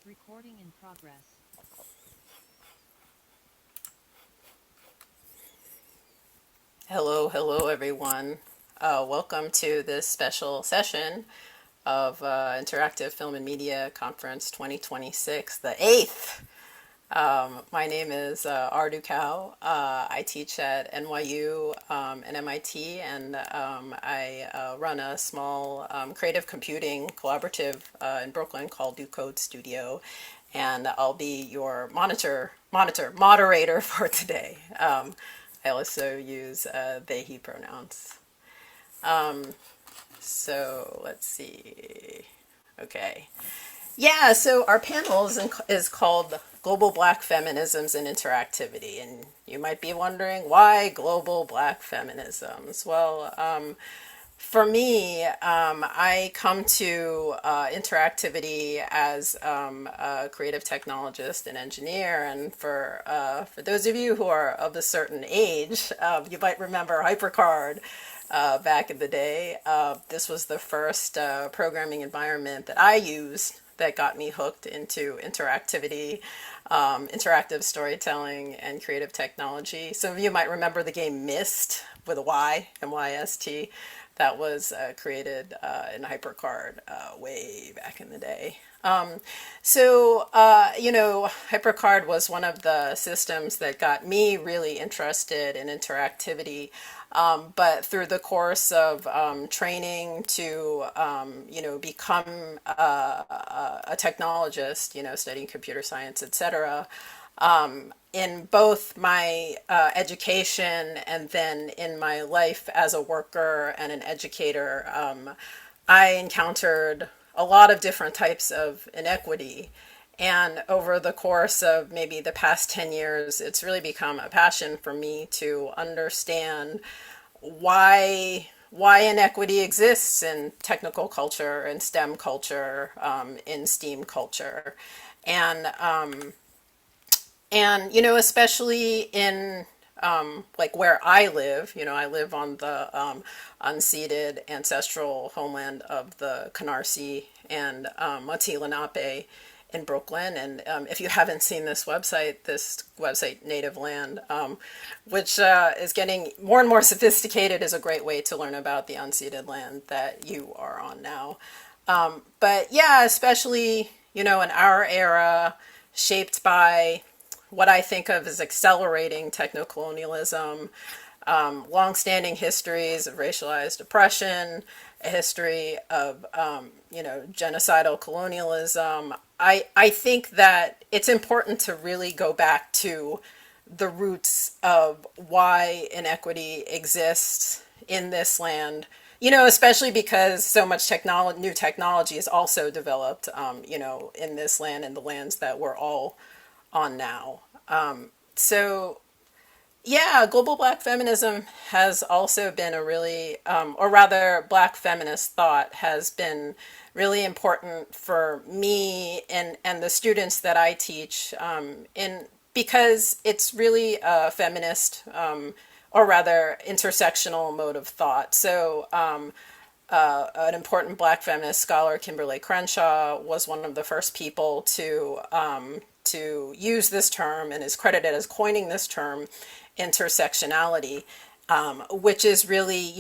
Recording in progress. Hello, everyone. Welcome to this special session of Interactive Film and Media Conference 2026, the eighth. My name is Ar Ducao. I teach at NYU and MIT, and I run a small creative computing collaborative in Brooklyn called Do Code Studio, and I'll be your moderator for today. I also use they, he pronouns. So let's see. Okay. Yeah, so our panel is called Global Black Feminisms and Interactivity. And you might be wondering, why global black feminisms? Well, for me, I come to interactivity as a creative technologist and engineer. And for those of you who are of a certain age, you might remember HyperCard back in the day. This was the first programming environment that I used that got me hooked into interactivity, interactive storytelling, and creative technology. Some of you might remember the game Myst with a Y, MYST. That was created in HyperCard way back in the day. HyperCard was one of the systems that got me really interested in interactivity. But through the course of training to, become a technologist, studying computer science, etc., in both my education and then in my life as a worker and an educator, I encountered a lot of different types of inequity. And over the course of maybe the past 10 years, it's really become a passion for me to understand why inequity exists in technical culture and STEM culture, in STEAM culture. And especially in like where I live, I live on the unceded ancestral homeland of the Canarsie and Mati Lenape in Brooklyn. And if you haven't seen this website, Native Land, which is getting more and more sophisticated, is a great way to learn about the unceded land that you are on now. But yeah, especially, in our era, shaped by what I think of as accelerating techno-colonialism, longstanding histories of racialized oppression, a history of, genocidal colonialism. I think that it's important to really go back to the roots of why inequity exists in this land, especially because so much new technology is also developed, in this land and the lands that we're all on now. So, yeah, global black feminism has also been a really, or rather, black feminist thought has been really important for me and the students that I teach, because it's really a feminist, or rather, intersectional mode of thought. So, an important black feminist scholar, Kimberly Crenshaw, was one of the first people to use this term and is credited as coining this term, intersectionality, which is really,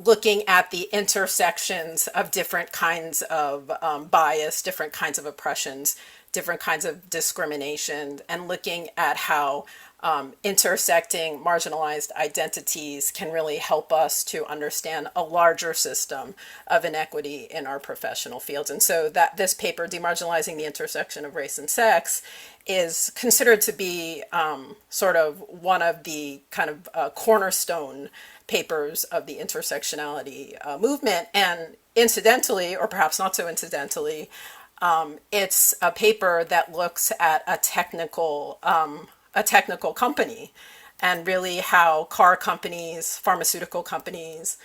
looking at the intersections of different kinds of bias, different kinds of oppressions, different kinds of discrimination, and looking at how intersecting marginalized identities can really help us to understand a larger system of inequity in our professional fields. And so that this paper, Demarginalizing the Intersection of Race and Sex, is considered to be sort of one of the kind of cornerstone papers of the intersectionality movement. And incidentally, or perhaps not so incidentally, it's a paper that looks at a technical company, and really how car companies, pharmaceutical companies,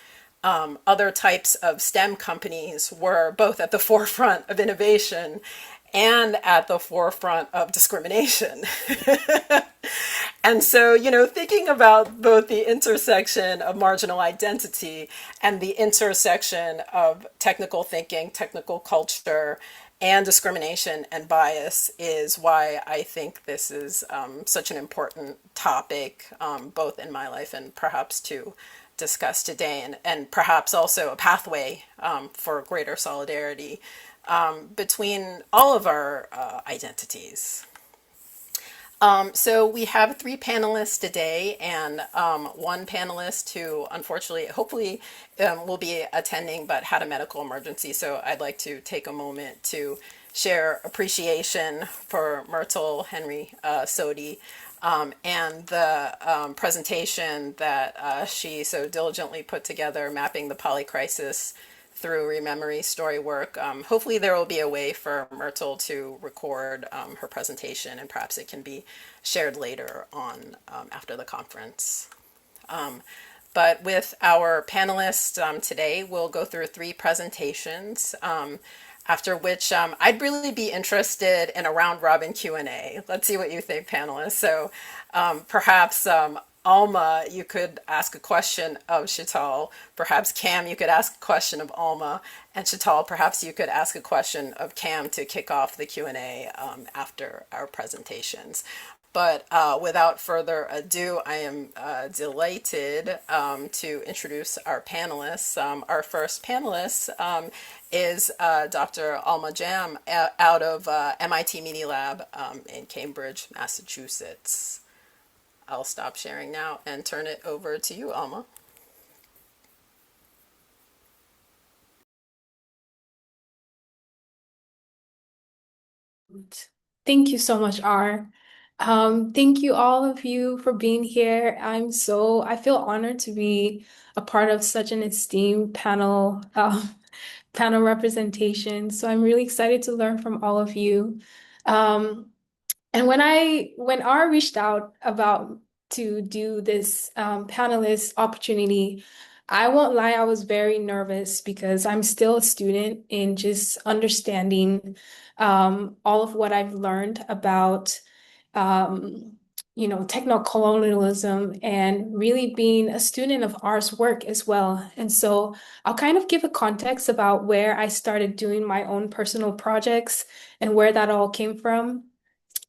other types of STEM companies were both at the forefront of innovation and at the forefront of discrimination. And so, thinking about both the intersection of marginal identity and the intersection of technical thinking, technical culture, and discrimination and bias is why I think this is such an important topic, both in my life and perhaps to discuss today, and perhaps also a pathway for greater solidarity between all of our identities. So we have three panelists today, and one panelist who unfortunately, hopefully, will be attending but had a medical emergency. So I'd like to take a moment to share appreciation for Myrtle Henry Sodhi and the presentation that she so diligently put together, mapping the polycrisis through rememory story work. Hopefully there will be a way for Myrtle to record her presentation, and perhaps it can be shared later on after the conference. But with our panelists today, we'll go through three presentations, after which I'd really be interested in a round robin Q&A. Let's see what you think, panelists. So perhaps Alma, you could ask a question of Sheetal. Perhaps Cam, you could ask a question of Alma. And Sheetal, perhaps you could ask a question of Cam to kick off the Q&A after our presentations. But without further ado, I am delighted to introduce our panelists. Our first panelist is Dr. Alma Jam out of MIT Media Lab in Cambridge, Massachusetts. I'll stop sharing now and turn it over to you, Alma. Thank you so much, R. Thank you all of you for being here. I feel honored to be a part of such an esteemed panel representation. So I'm really excited to learn from all of you. Um, and when R reached out about to do this panelist opportunity, I won't lie, I was very nervous because I'm still a student in just understanding all of what I've learned about um, techno-colonialism and really being a student of R's work as well. And so I'll kind of give a context about where I started doing my own personal projects and where that all came from.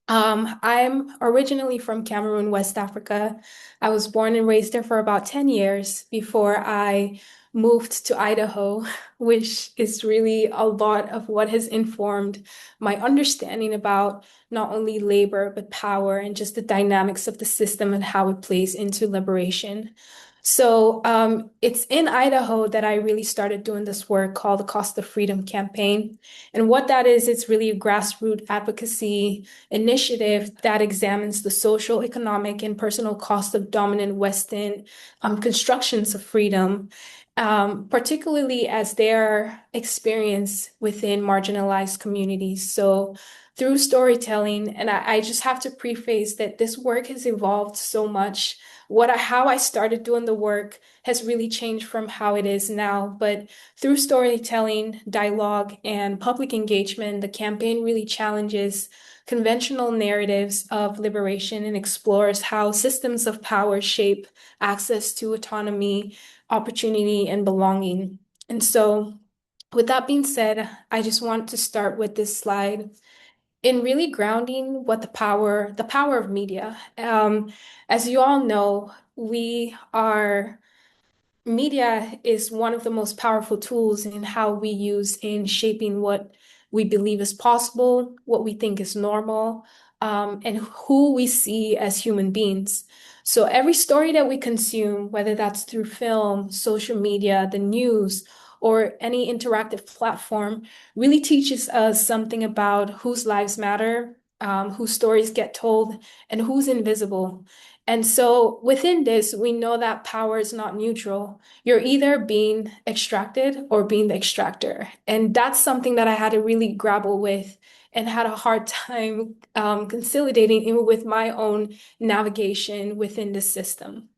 I'm originally from Cameroon, West Africa. I was born and raised there for about 10 years before I moved to Idaho, which is really a lot of what has informed my understanding about not only labor, but power and just the dynamics of the system and how it plays into liberation. So it's in Idaho that I really started doing this work called the Cost of Freedom Campaign. And what that is, it's really a grassroots advocacy initiative that examines the social, economic, and personal cost of dominant Western constructions of freedom, particularly as they're experienced within marginalized communities. So through storytelling, and I just have to preface that this work has evolved so much. How I started doing the work has really changed from how it is now. But through storytelling, dialogue, and public engagement, the campaign really challenges conventional narratives of liberation and explores how systems of power shape access to autonomy, opportunity, and belonging. And so, with that being said, I just want to start with this slide in really grounding what the power of media. As you all know, media is one of the most powerful tools in how we use in shaping what we believe is possible, what we think is normal, and who we see as human beings. So every story that we consume, whether that's through film, social media, the news, or any interactive platform, really teaches us something about whose lives matter, whose stories get told, and who's invisible. And so within this, we know that power is not neutral. You're either being extracted or being the extractor. And that's something that I had to really grapple with and had a hard time conciliating even with my own navigation within the system.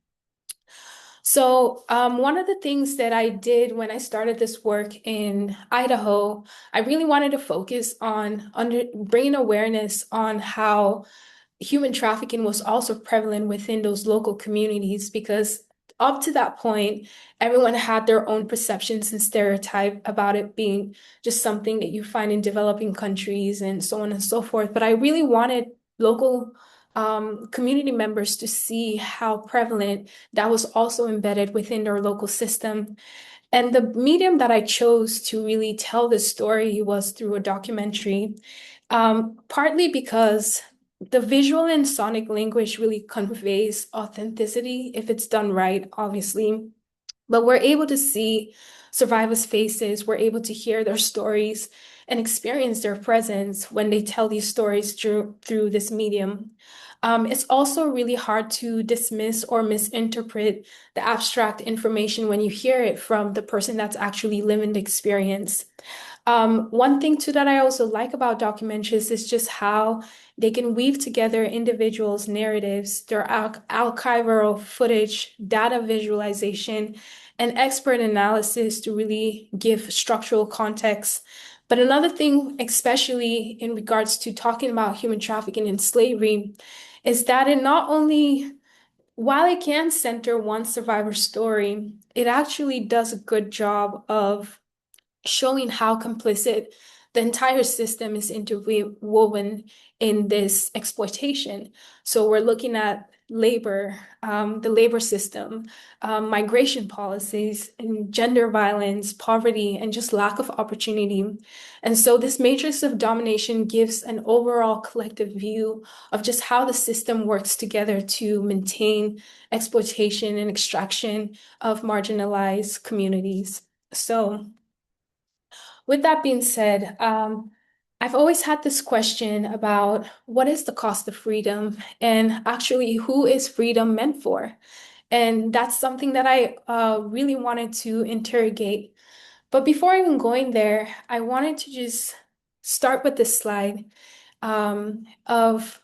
So, one of the things that I did when I started this work in Idaho, I really wanted to focus on bringing awareness on how human trafficking was also prevalent within those local communities because up to that point, everyone had their own perceptions and stereotype about it being just something that you find in developing countries and so on and so forth. But I really wanted local community members to see how prevalent that was also embedded within their local system. And the medium that I chose to really tell this story was through a documentary, partly because the visual and sonic language really conveys authenticity if it's done right, obviously. But we're able to see survivors' faces, we're able to hear their stories and experience their presence when they tell these stories through this medium. It's also really hard to dismiss or misinterpret the abstract information when you hear it from the person that's actually living the experience. One thing too that I also like about documentaries is just how they can weave together individuals' narratives, their archival footage, data visualization, and expert analysis to really give structural context. But another thing, especially in regards to talking about human trafficking and slavery, is that it not only, while it can center one survivor's story, it actually does a good job of showing how complicit the entire system is interwoven in this exploitation. So we're looking at labor, the labor system, migration policies, and gender violence, poverty, and just lack of opportunity. And so this matrix of domination gives an overall collective view of just how the system works together to maintain exploitation and extraction of marginalized communities. So with that being said, I've always had this question about what is the cost of freedom and actually who is freedom meant for? And that's something that I really wanted to interrogate. But before even going there, I wanted to just start with this slide of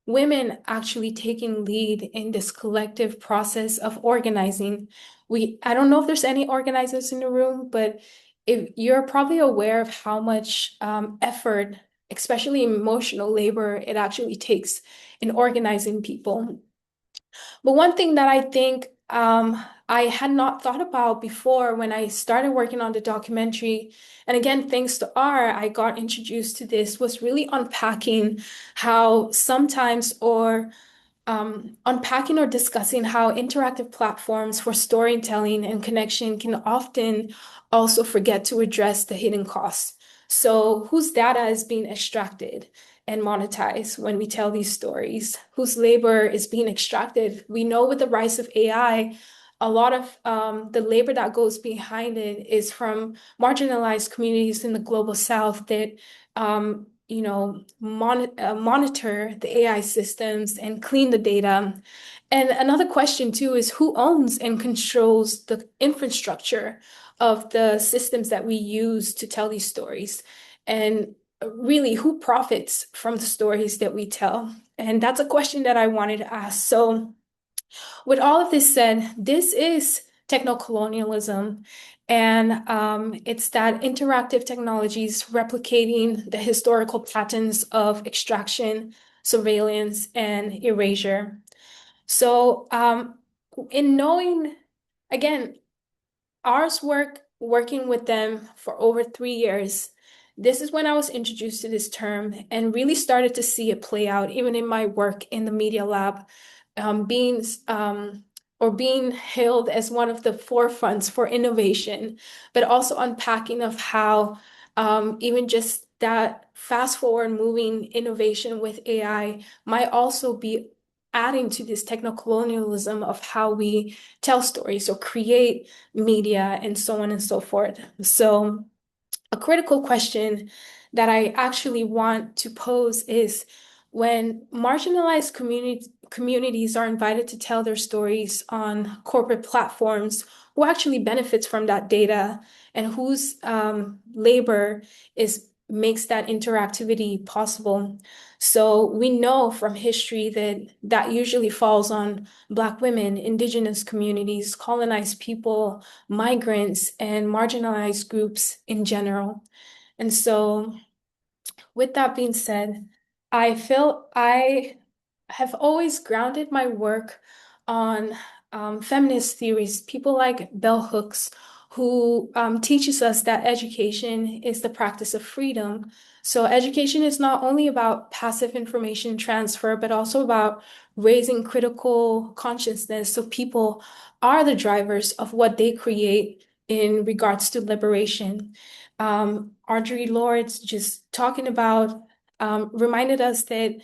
women actually taking lead in this collective process of organizing. I don't know if there's any organizers in the room, but if you're probably aware of how much effort, especially emotional labor, it actually takes in organizing people. But one thing that I think I had not thought about before when I started working on the documentary, and again, thanks to R, I got introduced to this, was really unpacking how sometimes or unpacking or discussing how interactive platforms for storytelling and connection can often also forget to address the hidden costs. So, whose data is being extracted and monetized when we tell these stories? Whose labor is being extracted? We know with the rise of AI, a lot of the labor that goes behind it is from marginalized communities in the global South that monitor the AI systems and clean the data. And another question too is who owns and controls the infrastructure of the systems that we use to tell these stories? And really, who profits from the stories that we tell? And that's a question that I wanted to ask. So, with all of this said, this is techno-colonialism, and it's that interactive technologies replicating the historical patterns of extraction, surveillance, and erasure. So, in knowing, again, ours working with them for over 3 years. This is when I was introduced to this term and really started to see it play out, even in my work in the media lab, being or being hailed as one of the forefronts for innovation, but also unpacking of how even just that fast forward moving innovation with AI might also be adding to this techno-colonialism of how we tell stories or create media and so on and so forth. So, a critical question that I actually want to pose is when marginalized communities are invited to tell their stories on corporate platforms, who actually benefits from that data and whose labor is makes that interactivity possible. So we know from history that that usually falls on Black women, indigenous communities, colonized people, migrants, and marginalized groups in general. And so, with that being said, I feel I have always grounded my work on feminist theories, people like bell hooks, who teaches us that education is the practice of freedom. So education is not only about passive information transfer, but also about raising critical consciousness. So people are the drivers of what they create in regards to liberation. Audre Lorde's just talking about reminded us that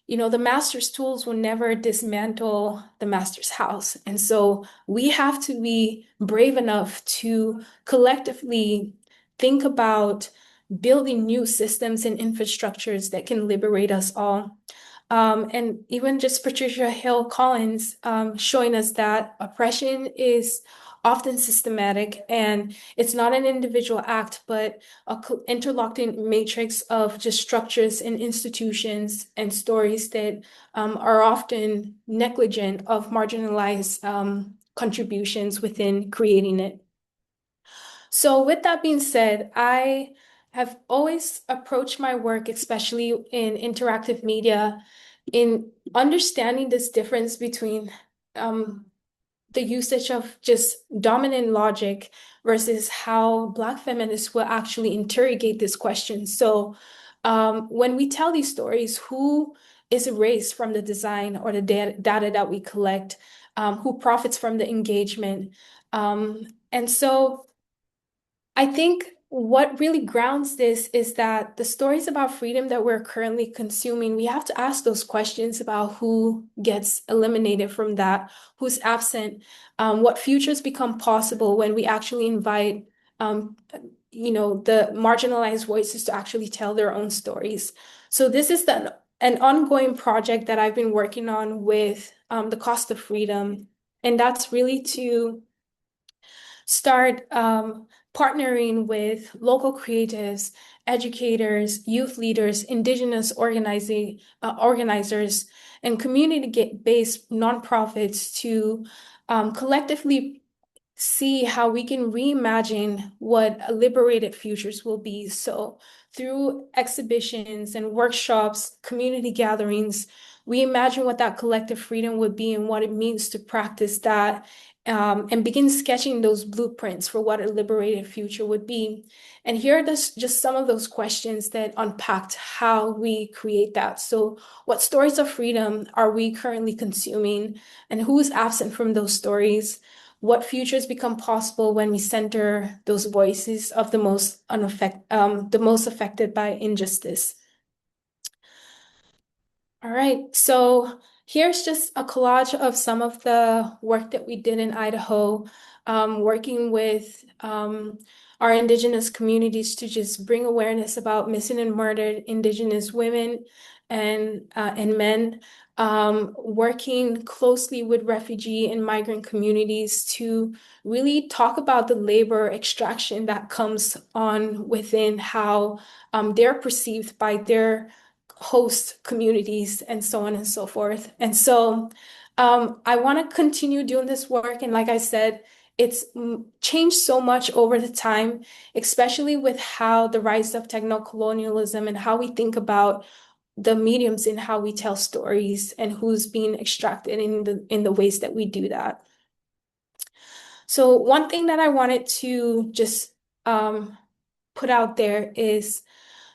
the master's tools will never dismantle the master's house. And so we have to be brave enough to collectively think about building new systems and infrastructures that can liberate us all. And even just Patricia Hill Collins showing us that oppression is often systematic and it's not an individual act, but interlocking matrix of just structures and institutions and stories that are often negligent of marginalized contributions within creating it. So, with that being said, I have always approached my work, especially in interactive media, in understanding this difference between um, the usage of just dominant logic versus how Black feminists will actually interrogate this question. So, when we tell these stories, who is erased from the design or the data that we collect? Who profits from the engagement? And so, I think what really grounds this is that the stories about freedom that we're currently consuming, we have to ask those questions about who gets eliminated from that, who's absent, what futures become possible when we actually invite, um, the marginalized voices to actually tell their own stories. So this is an ongoing project that I've been working on with the Cost of Freedom, and that's really to start partnering with local creatives, educators, youth leaders, indigenous organizers, and community-based nonprofits to collectively see how we can reimagine what liberated futures will be. So, through exhibitions and workshops, community gatherings, we imagine what that collective freedom would be and what it means to practice that, and begin sketching those blueprints for what a liberated future would be. And here are just some of those questions that unpacked how we create that. So, what stories of freedom are we currently consuming, and who is absent from those stories? What futures become possible when we center those voices of the most affected by injustice? All right, so here's just a collage of some of the work that we did in Idaho, working with our indigenous communities to just bring awareness about missing and murdered indigenous women and men, working closely with refugee and migrant communities to really talk about the labor extraction that comes on within how they're perceived by their host communities and so on and so forth. And so I want to continue doing this work. And like I said, it's changed so much over the time, especially with how the rise of techno-colonialism and how we think about the mediums in how we tell stories and who's being extracted in the ways that we do that. So one thing that I wanted to just put out there is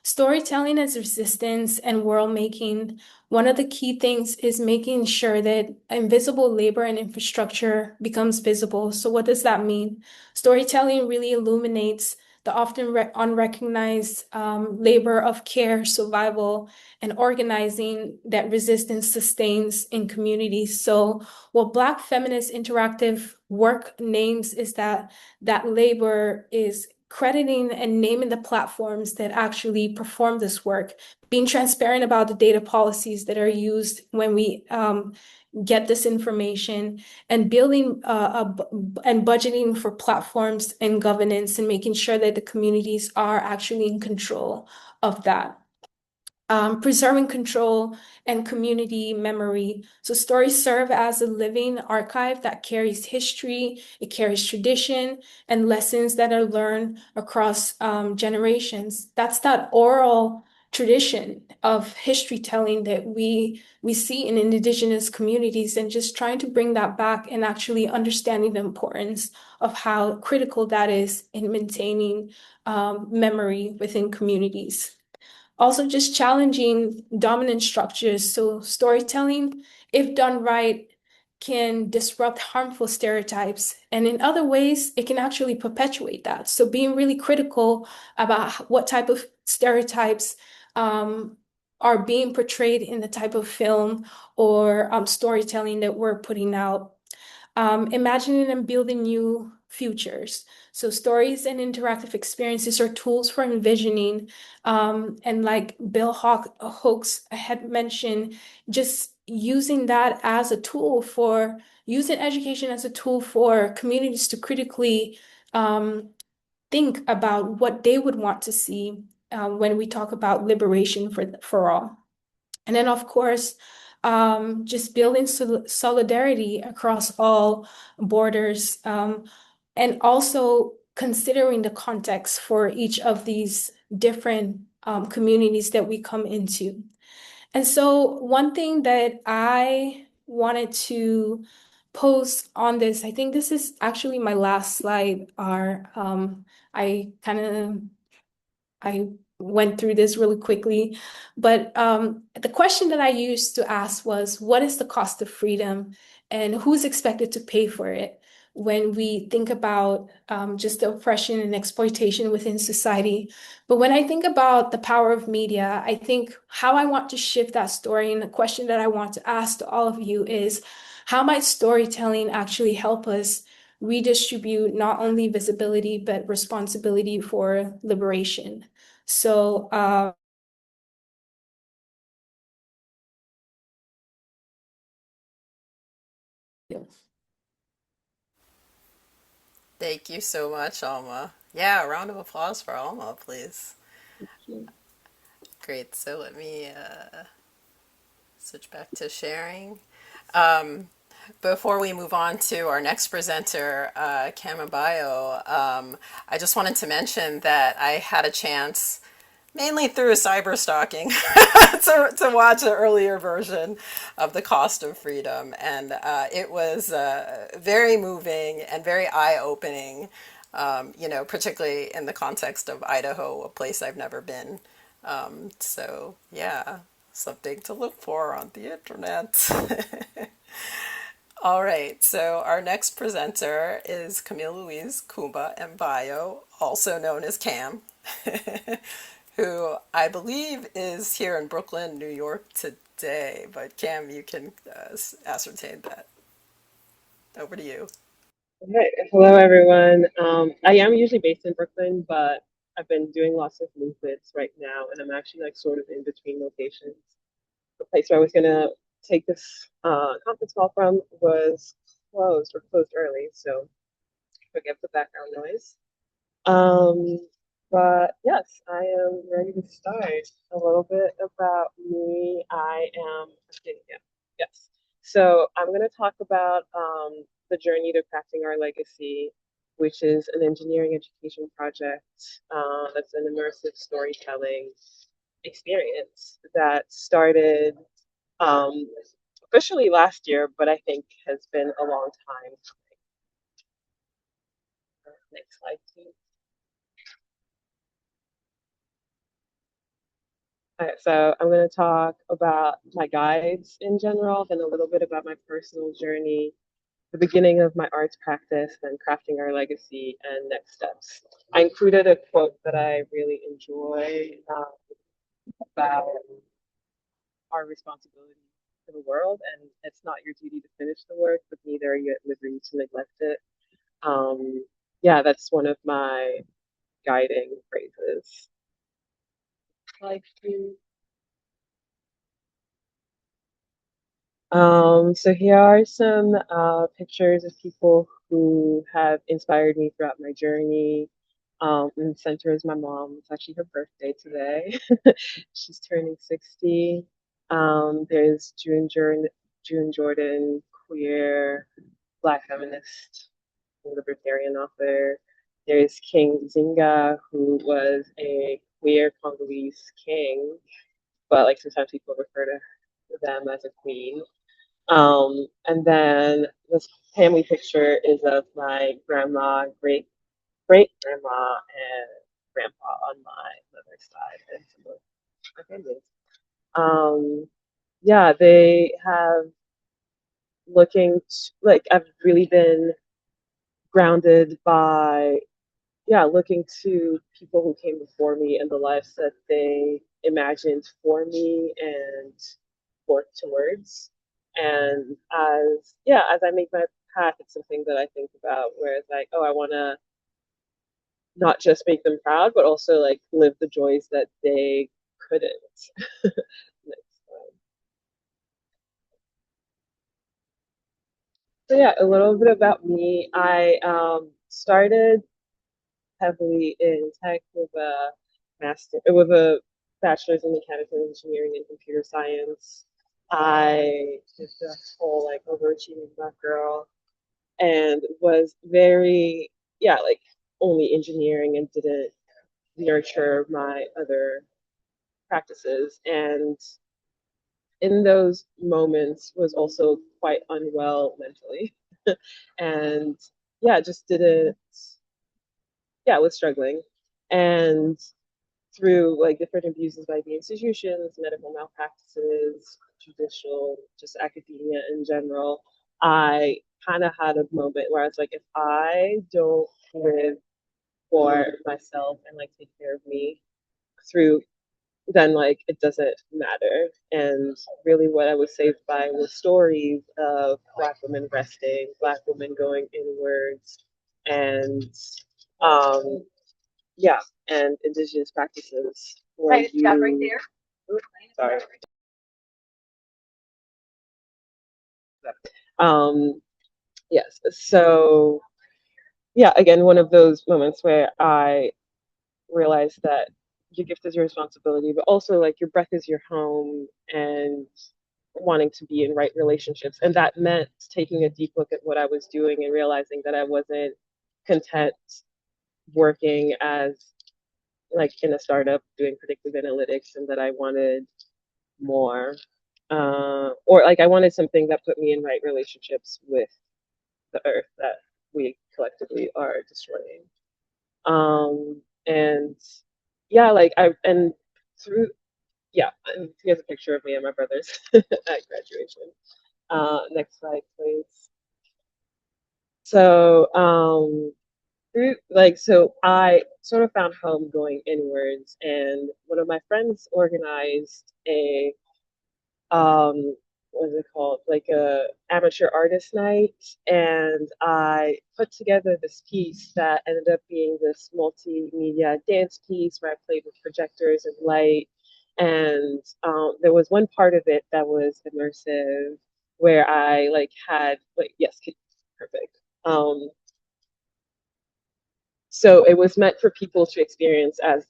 storytelling as resistance and world making. One of the key things is making sure that invisible labor and infrastructure becomes visible. So, what does that mean? Storytelling really illuminates the often unrecognized labor of care, survival, and organizing that resistance sustains in communities. So, what Black feminist interactive work names is that labor is crediting and naming the platforms that actually perform this work, being transparent about the data policies that are used when we get this information, and building and budgeting for platforms and governance and making sure that the communities are actually in control of that. Preserving control and community memory. So stories serve as a living archive that carries history, it carries tradition, and lessons that are learned across generations. That's that oral tradition of history telling that we see in indigenous communities, and just trying to bring that back and actually understanding the importance of how critical that is in maintaining memory within communities. Also, just challenging dominant structures. So, storytelling, if done right, can disrupt harmful stereotypes. And in other ways, it can actually perpetuate that. So, being really critical about what type of stereotypes are being portrayed in the type of film or storytelling that we're putting out, imagining and building new futures. So stories and interactive experiences are tools for envisioning. And like Hooks had mentioned, just using that as a tool for using education as a tool for communities to critically um, think about what they would want to see when we talk about liberation for all. And then, of course, just building solidarity across all borders, and also considering the context for each of these different communities that we come into. And so, one thing that I wanted to post on this, I think this is actually my last slide, are I kind of I went through this really quickly, but the question that I used to ask was, what is the cost of freedom and who's expected to pay for it when we think about just the oppression and exploitation within society? But when I think about the power of media, I think how I want to shift that story, and the question that I want to ask to all of you is, how might storytelling actually help us redistribute not only visibility, but responsibility for liberation? So, yeah. Thank you so much, Alma. Yeah, a round of applause for Alma, please. Great. So let me switch back to sharing. Before we move on to our next presenter, Cam Mbayo, I just wanted to mention that I had a chance, mainly through cyber stalking, to watch an earlier version of The Cost of Freedom. And it was very moving and very eye-opening, particularly in the context of Idaho, a place I've never been. So, yeah, something to look for on the internet. All right, so our next presenter is Camille Louise Kumba Mbayo, also known as Cam, who I believe is here in Brooklyn, New York today. But Cam, you can ascertain that. Over to you. Okay. Hello, everyone. I am usually based in Brooklyn, but I've been doing lots of movements right now, and I'm actually like sort of in between locations. The place where I was gonna take this conference call from was closed early, so forgive the background noise. Um, but yes, I am ready to start. A little bit about me. I am, yeah, yes. So I'm going to talk about the journey to crafting our legacy, which is an engineering education project that's an immersive storytelling experience that started um, officially last year, but I think has been a long time. Next slide, please. So I'm going to talk about my guides in general, then a little bit about my personal journey, the beginning of my arts practice, then crafting our legacy, and next steps. I included a quote that I really enjoy about our responsibility to the world, and it's not your duty to finish the work, but neither are you at liberty to neglect it. Yeah, that's one of my guiding phrases. Like to so here are some pictures of people who have inspired me throughout my journey. In the center is my mom. It's actually her birthday today. She's turning 60. There's June Jordan, queer, Black feminist, libertarian author. There's King Zinga, who was a queer Congolese king, but like sometimes people refer to them as a queen. And then this family picture is of my grandma, great grandma, and grandpa on my mother's side, and some of my families. Yeah, they have like I've really been grounded by looking to people who came before me and the lives that they imagined for me and worked towards. And as I make my path, it's something that I think about where it's like, oh, I want to not just make them proud, but also like live the joys that they couldn't. So yeah, a little bit about me. I started heavily in tech with a bachelor's in mechanical engineering and computer science. I did the whole like overachieving black girl and was very like only engineering and didn't nurture my other practices. And in those moments was also quite unwell mentally and just didn't was struggling. And through like different abuses by the institutions, medical malpractices, judicial, just academia in general, I kind of had a moment where I was like, if I don't live for myself and like take care of me through, then like it doesn't matter. And really, what I was saved by was stories of Black women resting, Black women going inwards, and um, yeah, and indigenous practices where right, you right there. Oops, sorry. Um, yes. So again, one of those moments where I realized that your gift is your responsibility, but also like your breath is your home and wanting to be in right relationships. And that meant taking a deep look at what I was doing and realizing that I wasn't content working as like in a startup doing predictive analytics and that I wanted more. Or like I wanted something that put me in right relationships with the earth that we collectively are destroying. And like and through and here's a picture of me and my brothers at graduation. Next slide, please. So so I sort of found home going inwards, and one of my friends organized a what is it called, like a amateur artist night, and I put together this piece that ended up being this multimedia dance piece where I played with projectors and light. And there was one part of it that was immersive where I like had like yes, perfect. So it was meant for people to experience as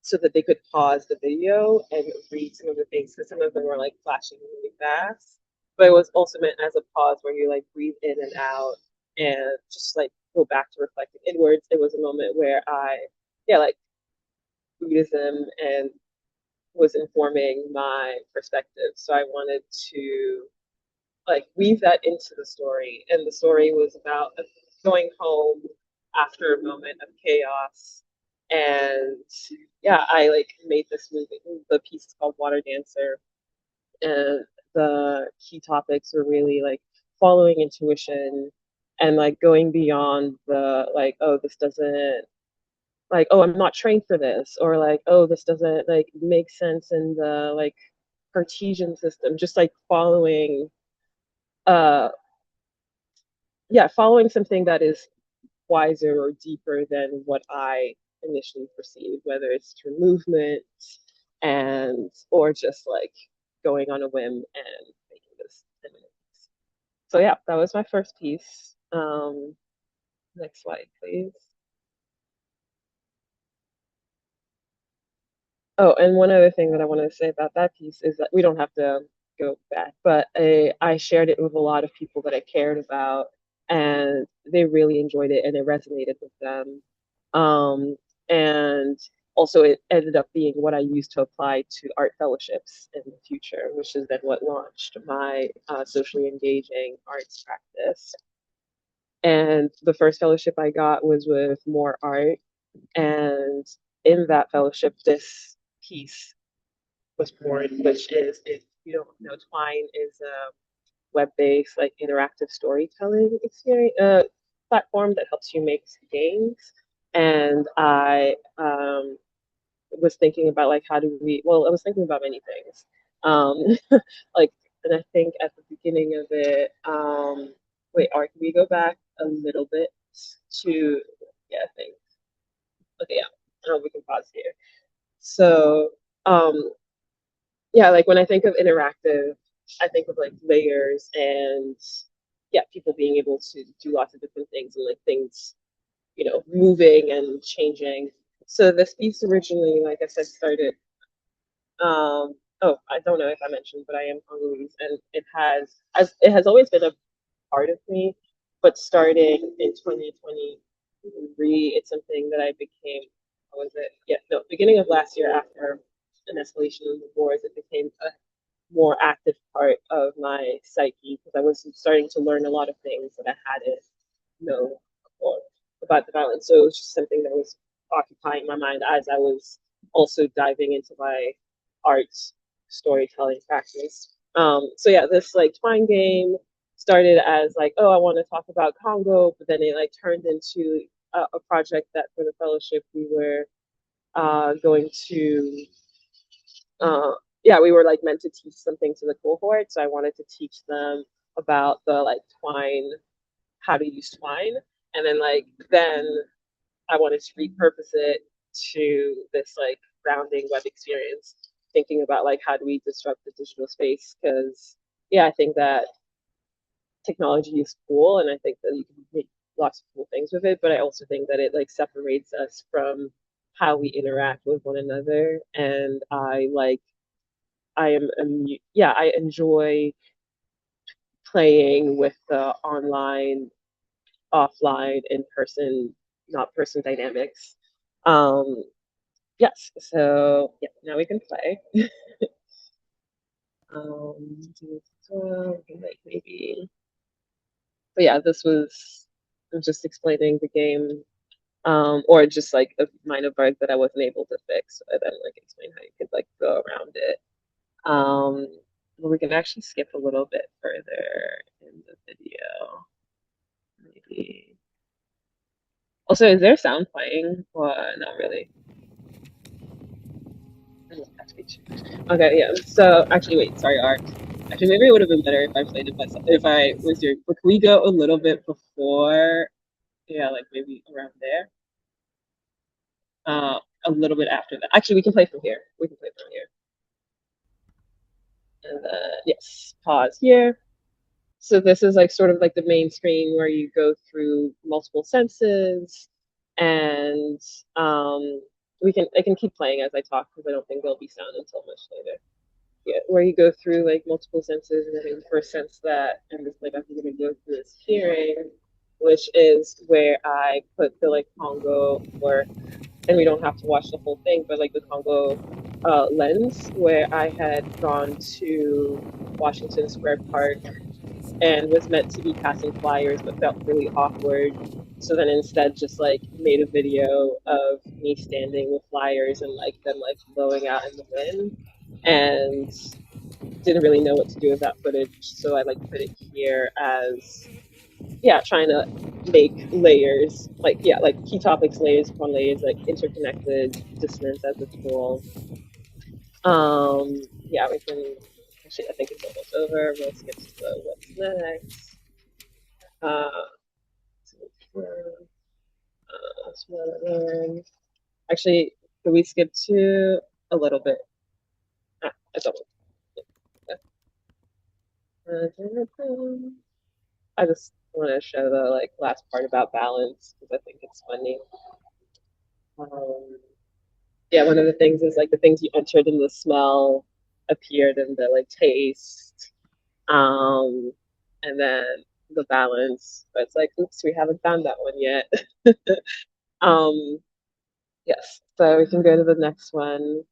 so that they could pause the video and read some of the things because some of them were like flashing really fast. But it was also meant as a pause where you like breathe in and out and just like go back to reflecting inwards. It was a moment where like Buddhism and was informing my perspective. So I wanted to like weave that into the story. And the story was about going home after a moment of chaos. And I like made this movie. The piece is called Water Dancer. And the key topics were really like following intuition and like going beyond the like, oh, this doesn't like, oh, I'm not trained for this, or like, oh, this doesn't like make sense in the like Cartesian system, just like uh following something that is wiser or deeper than what I initially perceived, whether it's through movement and or just like going on a whim and making this 10 minutes. So that was my first piece. Next slide, please. Oh, and one other thing that I wanted to say about that piece is that we don't have to go back, but I shared it with a lot of people that I cared about, and they really enjoyed it and it resonated with them. And also it ended up being what I used to apply to art fellowships in the future, which is then what launched my socially engaging arts practice. And the first fellowship I got was with More Art. And in that fellowship, this piece was born, which is, if you don't know, Twine is a web-based, like interactive storytelling experience platform that helps you make games. And I was thinking about like how do we well I was thinking about many things um like and I think at the beginning of it wait Art, can we go back a little bit to yeah I think okay yeah I don't know if we can pause here so um yeah like when I think of interactive I think of like layers and yeah people being able to do lots of different things and like things moving and changing. So this piece originally, like I said, started oh, I don't know if I mentioned, but I am Congolese, and it has always been a part of me. But starting in 2023, it's something that I became. What was it? Yeah, no, beginning of last year, after an escalation of the wars, it became a more active part of my psyche because I was starting to learn a lot of things that I hadn't known before about the violence. So it was just something that was occupying my mind as I was also diving into my art storytelling practice. So yeah, this like Twine game started as like, oh, I want to talk about Congo, but then it like turned into a project that for the fellowship we were going to uh, yeah, we were like meant to teach something to the cohort. So I wanted to teach them about the like Twine, how to use Twine. And then I wanted to repurpose it to this like grounding web experience, thinking about like how do we disrupt the digital space? Because yeah, I think that technology is cool and I think that you can make lots of cool things with it, but I also think that it like separates us from how we interact with one another. And yeah, I enjoy playing with the online, offline, in person, not person dynamics. Um, yes, so yeah, now we can play. Like maybe, but yeah, this was just explaining the game, or just like a minor bug that I wasn't able to fix. So I then like explain how you could like go around it. Um, well, we can actually skip a little bit further in the video. Maybe. Also, is there sound playing? Well, not really. Okay, yeah. So actually, wait. Sorry, Art. Actually, maybe it would have been better if I played it myself. If I was your. But can we go a little bit before? Yeah, like maybe around there. A little bit after that. Actually, we can play from here. We can play from here. And then yes, pause here. So this is like sort of like the main screen where you go through multiple senses, and I can keep playing as I talk because I don't think there'll be sound until much later. Yeah, where you go through like multiple senses, and I think the first sense that and this like I'm gonna go through is hearing, which is where I put the like Congo or and we don't have to watch the whole thing, but like the Congo lens where I had gone to Washington Square Park and was meant to be passing flyers but felt really awkward. So then instead just like made a video of me standing with flyers and like them like blowing out in the wind and didn't really know what to do with that footage. So I like put it here as yeah, trying to make layers like yeah, like key topics layers upon layers, like interconnected dissonance as a tool. Yeah, we can actually I think it's almost over. We'll skip to the what's next. Uh, actually, can we skip to a little bit? I don't. I just want to show the like last part about balance because I think it's funny. Um, yeah, one of the things is like the things you entered in the smell appeared in the like taste, um, and then the balance. But it's like, oops, we haven't found that one yet. um, Yes, so we can go to the next one.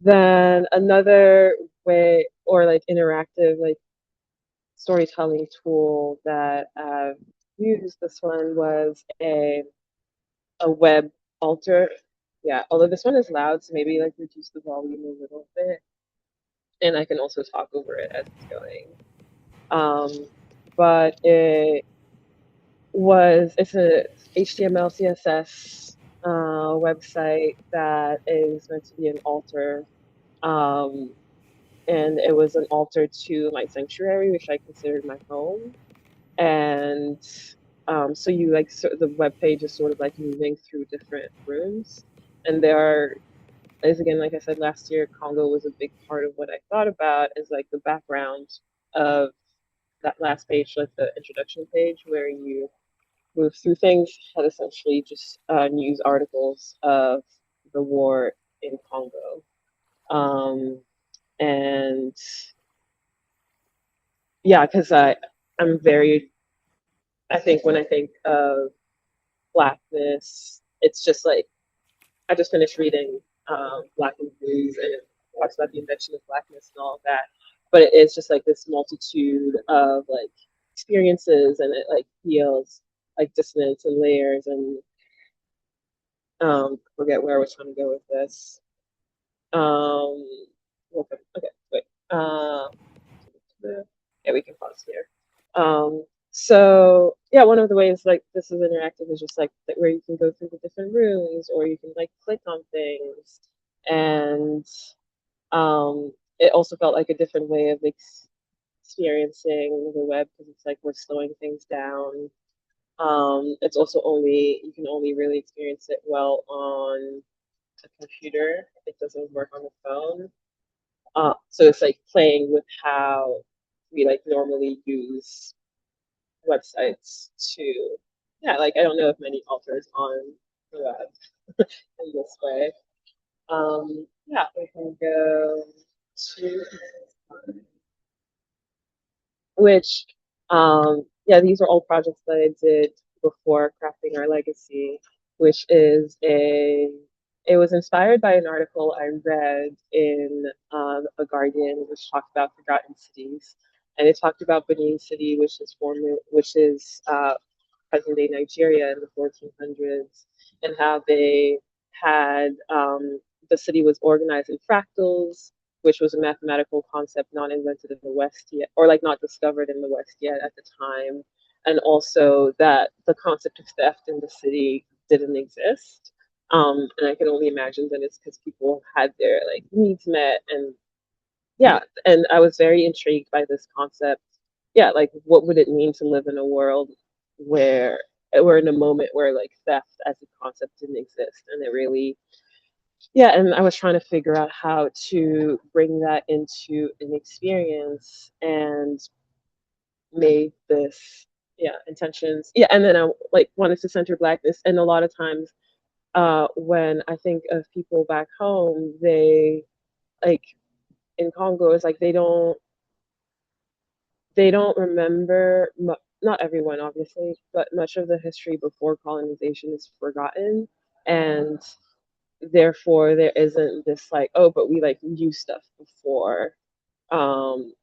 Then another way, or like interactive, like storytelling tool that I've used, this one was a web alter. Yeah, although this one is loud, so maybe like reduce the volume a little bit, and I can also talk over it as it's going. But it's a HTML CSS website that is meant to be an altar. Um, and it was an altar to my sanctuary, which I considered my home. And so you like, so the web page is sort of like moving through different rooms, and there are, as again, like I said last year, Congo was a big part of what I thought about as like the background of that last page, like the introduction page, where you move through things, had essentially just news articles of the war in Congo. And yeah, because I'm very, I think when I think of blackness, it's just like I just finished reading Black and Blues, and it talks about the invention of blackness and all of that. But it is just like this multitude of like experiences, and it like feels like dissonance and layers, and forget where I was trying to go with this. Um, okay, wait. Yeah, we can pause here. So yeah, one of the ways like this is interactive is just like where you can go through the different rooms, or you can like click on things, and it also felt like a different way of experiencing the web, because it's like we're slowing things down. It's also only you can only really experience it well on a computer. It doesn't work on the phone. So it's like playing with how we like normally use websites to, yeah, like I don't know if many authors on the web in this way. Yeah, we can go to which, yeah, these are all projects that I did before crafting our legacy, which is it was inspired by an article I read in a Guardian, which talked about forgotten cities, and it talked about Benin City, which is present day Nigeria in the 1400s, and how they had the city was organized in fractals, which was a mathematical concept not invented in the West yet, or like not discovered in the West yet at the time. And also that the concept of theft in the city didn't exist. And I can only imagine that it's because people had their like needs met, and yeah, and I was very intrigued by this concept. Yeah, like what would it mean to live in a world where we're in a moment where like theft as a concept didn't exist, and it really, yeah, and I was trying to figure out how to bring that into an experience, and made this, yeah, intentions, yeah, and then I like wanted to center blackness, and a lot of times when I think of people back home, they like in Congo, it's like they don't remember, not everyone obviously, but much of the history before colonization is forgotten, and therefore there isn't this like, oh, but we like knew stuff before, um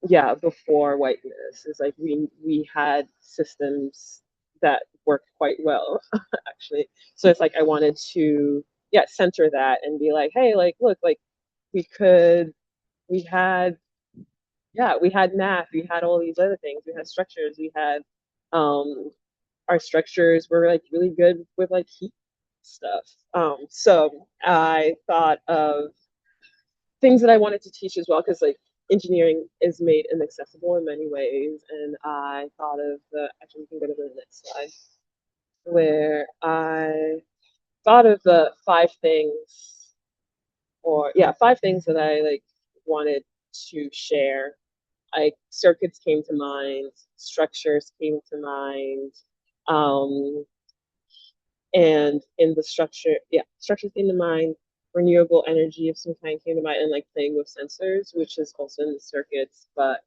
yeah, before whiteness. It's like we had systems that worked quite well actually. So it's like I wanted to, yeah, center that and be like, hey, like look, like we could we had, yeah, we had math, we had all these other things, we had structures, we had um our structures were like really good with like heat stuff. So I thought of things that I wanted to teach as well, because like engineering is made inaccessible in many ways, and I thought of the, actually we can go to the next slide, where I thought of the five things, or yeah, five things that I like wanted to share. Like circuits came to mind, structures came to mind, um, and in the structure, yeah, structures came to mind, renewable energy of some kind came to mind, and like playing with sensors, which is also in the circuits, but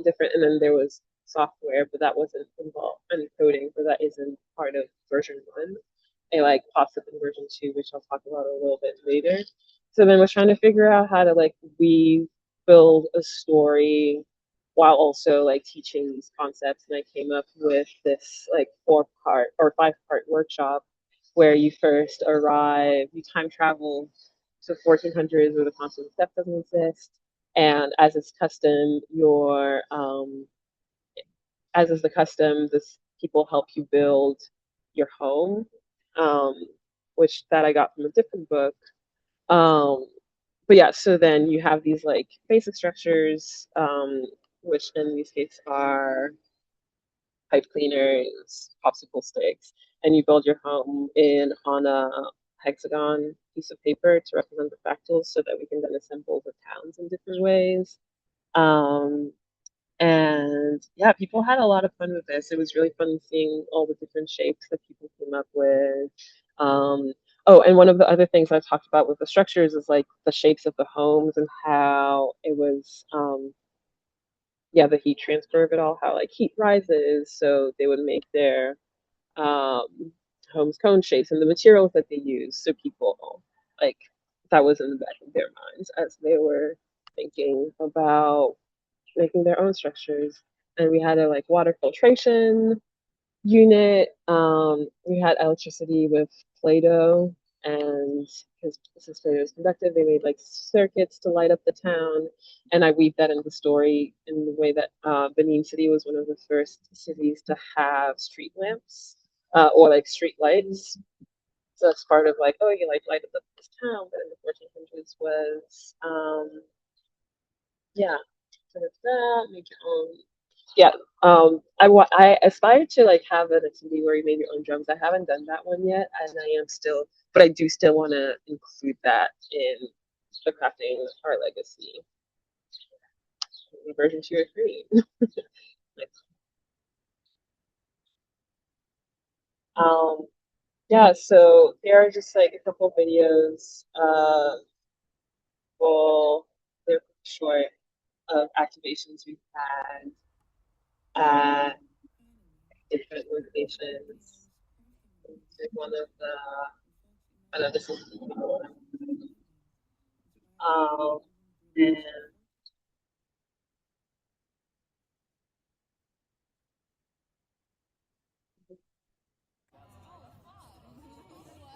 different. And then there was software, but that wasn't involved, and coding, but that isn't part of version one. a like possible version two, which I'll talk about a little bit later. So then we're trying to figure out how to like weave, build a story while also like teaching these concepts. And I came up with this like 4-part or 5-part workshop where you first arrive, you time travel to 1400s where the concept of theft doesn't exist. And as is custom, as is the custom, this people help you build your home, um, which that I got from a different book. Um, but yeah, so then you have these like basic structures, which in these cases are pipe cleaners, popsicle sticks, and you build your home in on a hexagon piece of paper to represent the fractals, so that we can then assemble the towns in different ways. Um, and yeah, people had a lot of fun with this. It was really fun seeing all the different shapes that people came up with. Um, oh, and one of the other things I talked about with the structures is like the shapes of the homes and how it was, yeah, the heat transfer of it all, how like heat rises. So they would make their um, homes cone shapes and the materials that they use. So people like that was in the back of their minds as they were thinking about making their own structures. And we had a like water filtration unit. We had electricity with Play-Doh, and because since Play-Doh is conductive, they made like circuits to light up the town. And I weave that into the story in the way that Benin City was one of the first cities to have street lamps or like street lights. So that's part of like, oh, you like light up this town, but in the 1400s was yeah. So that's that. Make your own. Yeah. I aspire to like have an activity where you made your own drums. I haven't done that one yet, and I am still, but I do still want to include that in the crafting our legacy version 2 or 3. um, yeah. So there are just like a couple videos. Well, they're short of activations we've had at different locations. Like one of the I know this is and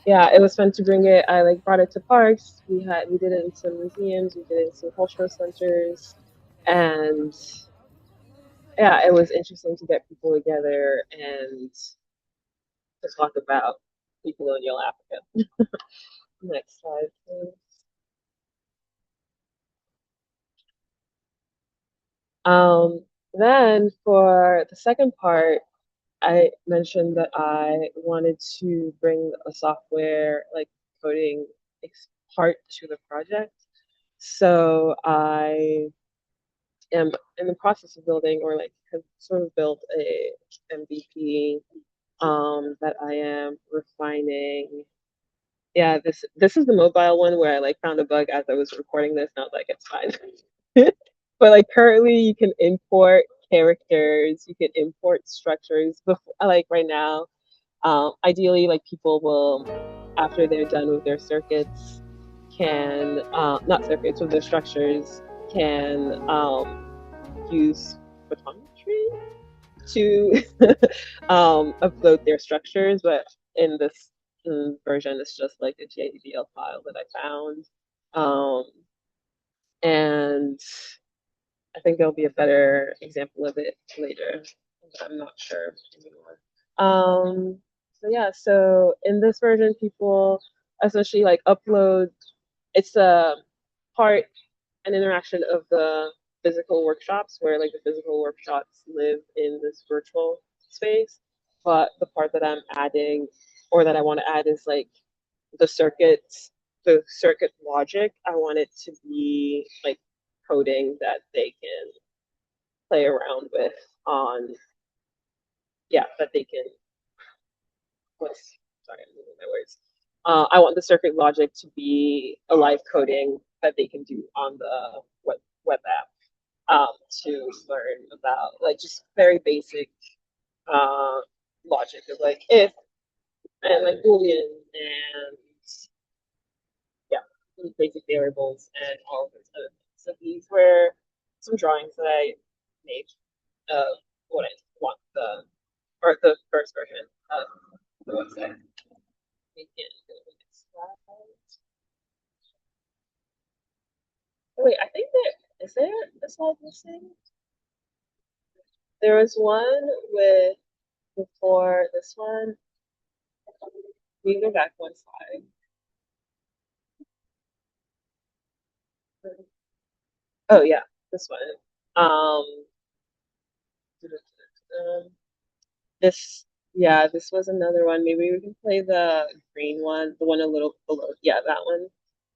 yeah, it was fun to bring it. I like brought it to parks. We did it in some museums, we did it in some cultural centers, and yeah, it was interesting to get people together and to talk about colonial Africa. Next slide, please. Then for the second part, I mentioned that I wanted to bring a software like coding part to the project. So I am in the process of building or like have sort of built a MVP that I am refining. Yeah, this is the mobile one where I like found a bug as I was recording this and I was like, it's fine. But like currently you can import characters, you can import structures before like right now. Ideally like people will after they're done with their circuits can not circuits with their structures can use photometry to upload their structures, but in this version, it's just like a JDBL file that I found. Um, and I think there'll be a better example of it later. I'm not sure anymore. So yeah, so in this version, people essentially like upload. It's a part an interaction of the physical workshops where like the physical workshops live in this virtual space. But the part that I'm adding or that I want to add is like the circuits, the circuit logic. I want it to be like coding that they can play around with on, yeah, that they can, what's, sorry, I'm moving my words. I want the circuit logic to be a live coding that they can do on the web app to learn about like just very basic uh, logic of like if and like Boolean and yeah, basic variables and all of those other things. So these were some drawings that I made of what I want the or the first version of the website. We can go to the next slide. Oh, wait, I think there is there a slide missing? There was one with before this one. We can go back one slide. Oh yeah, this one. Um, this yeah, this was another one. Maybe we can play the green one, the one a little below. Yeah, that one.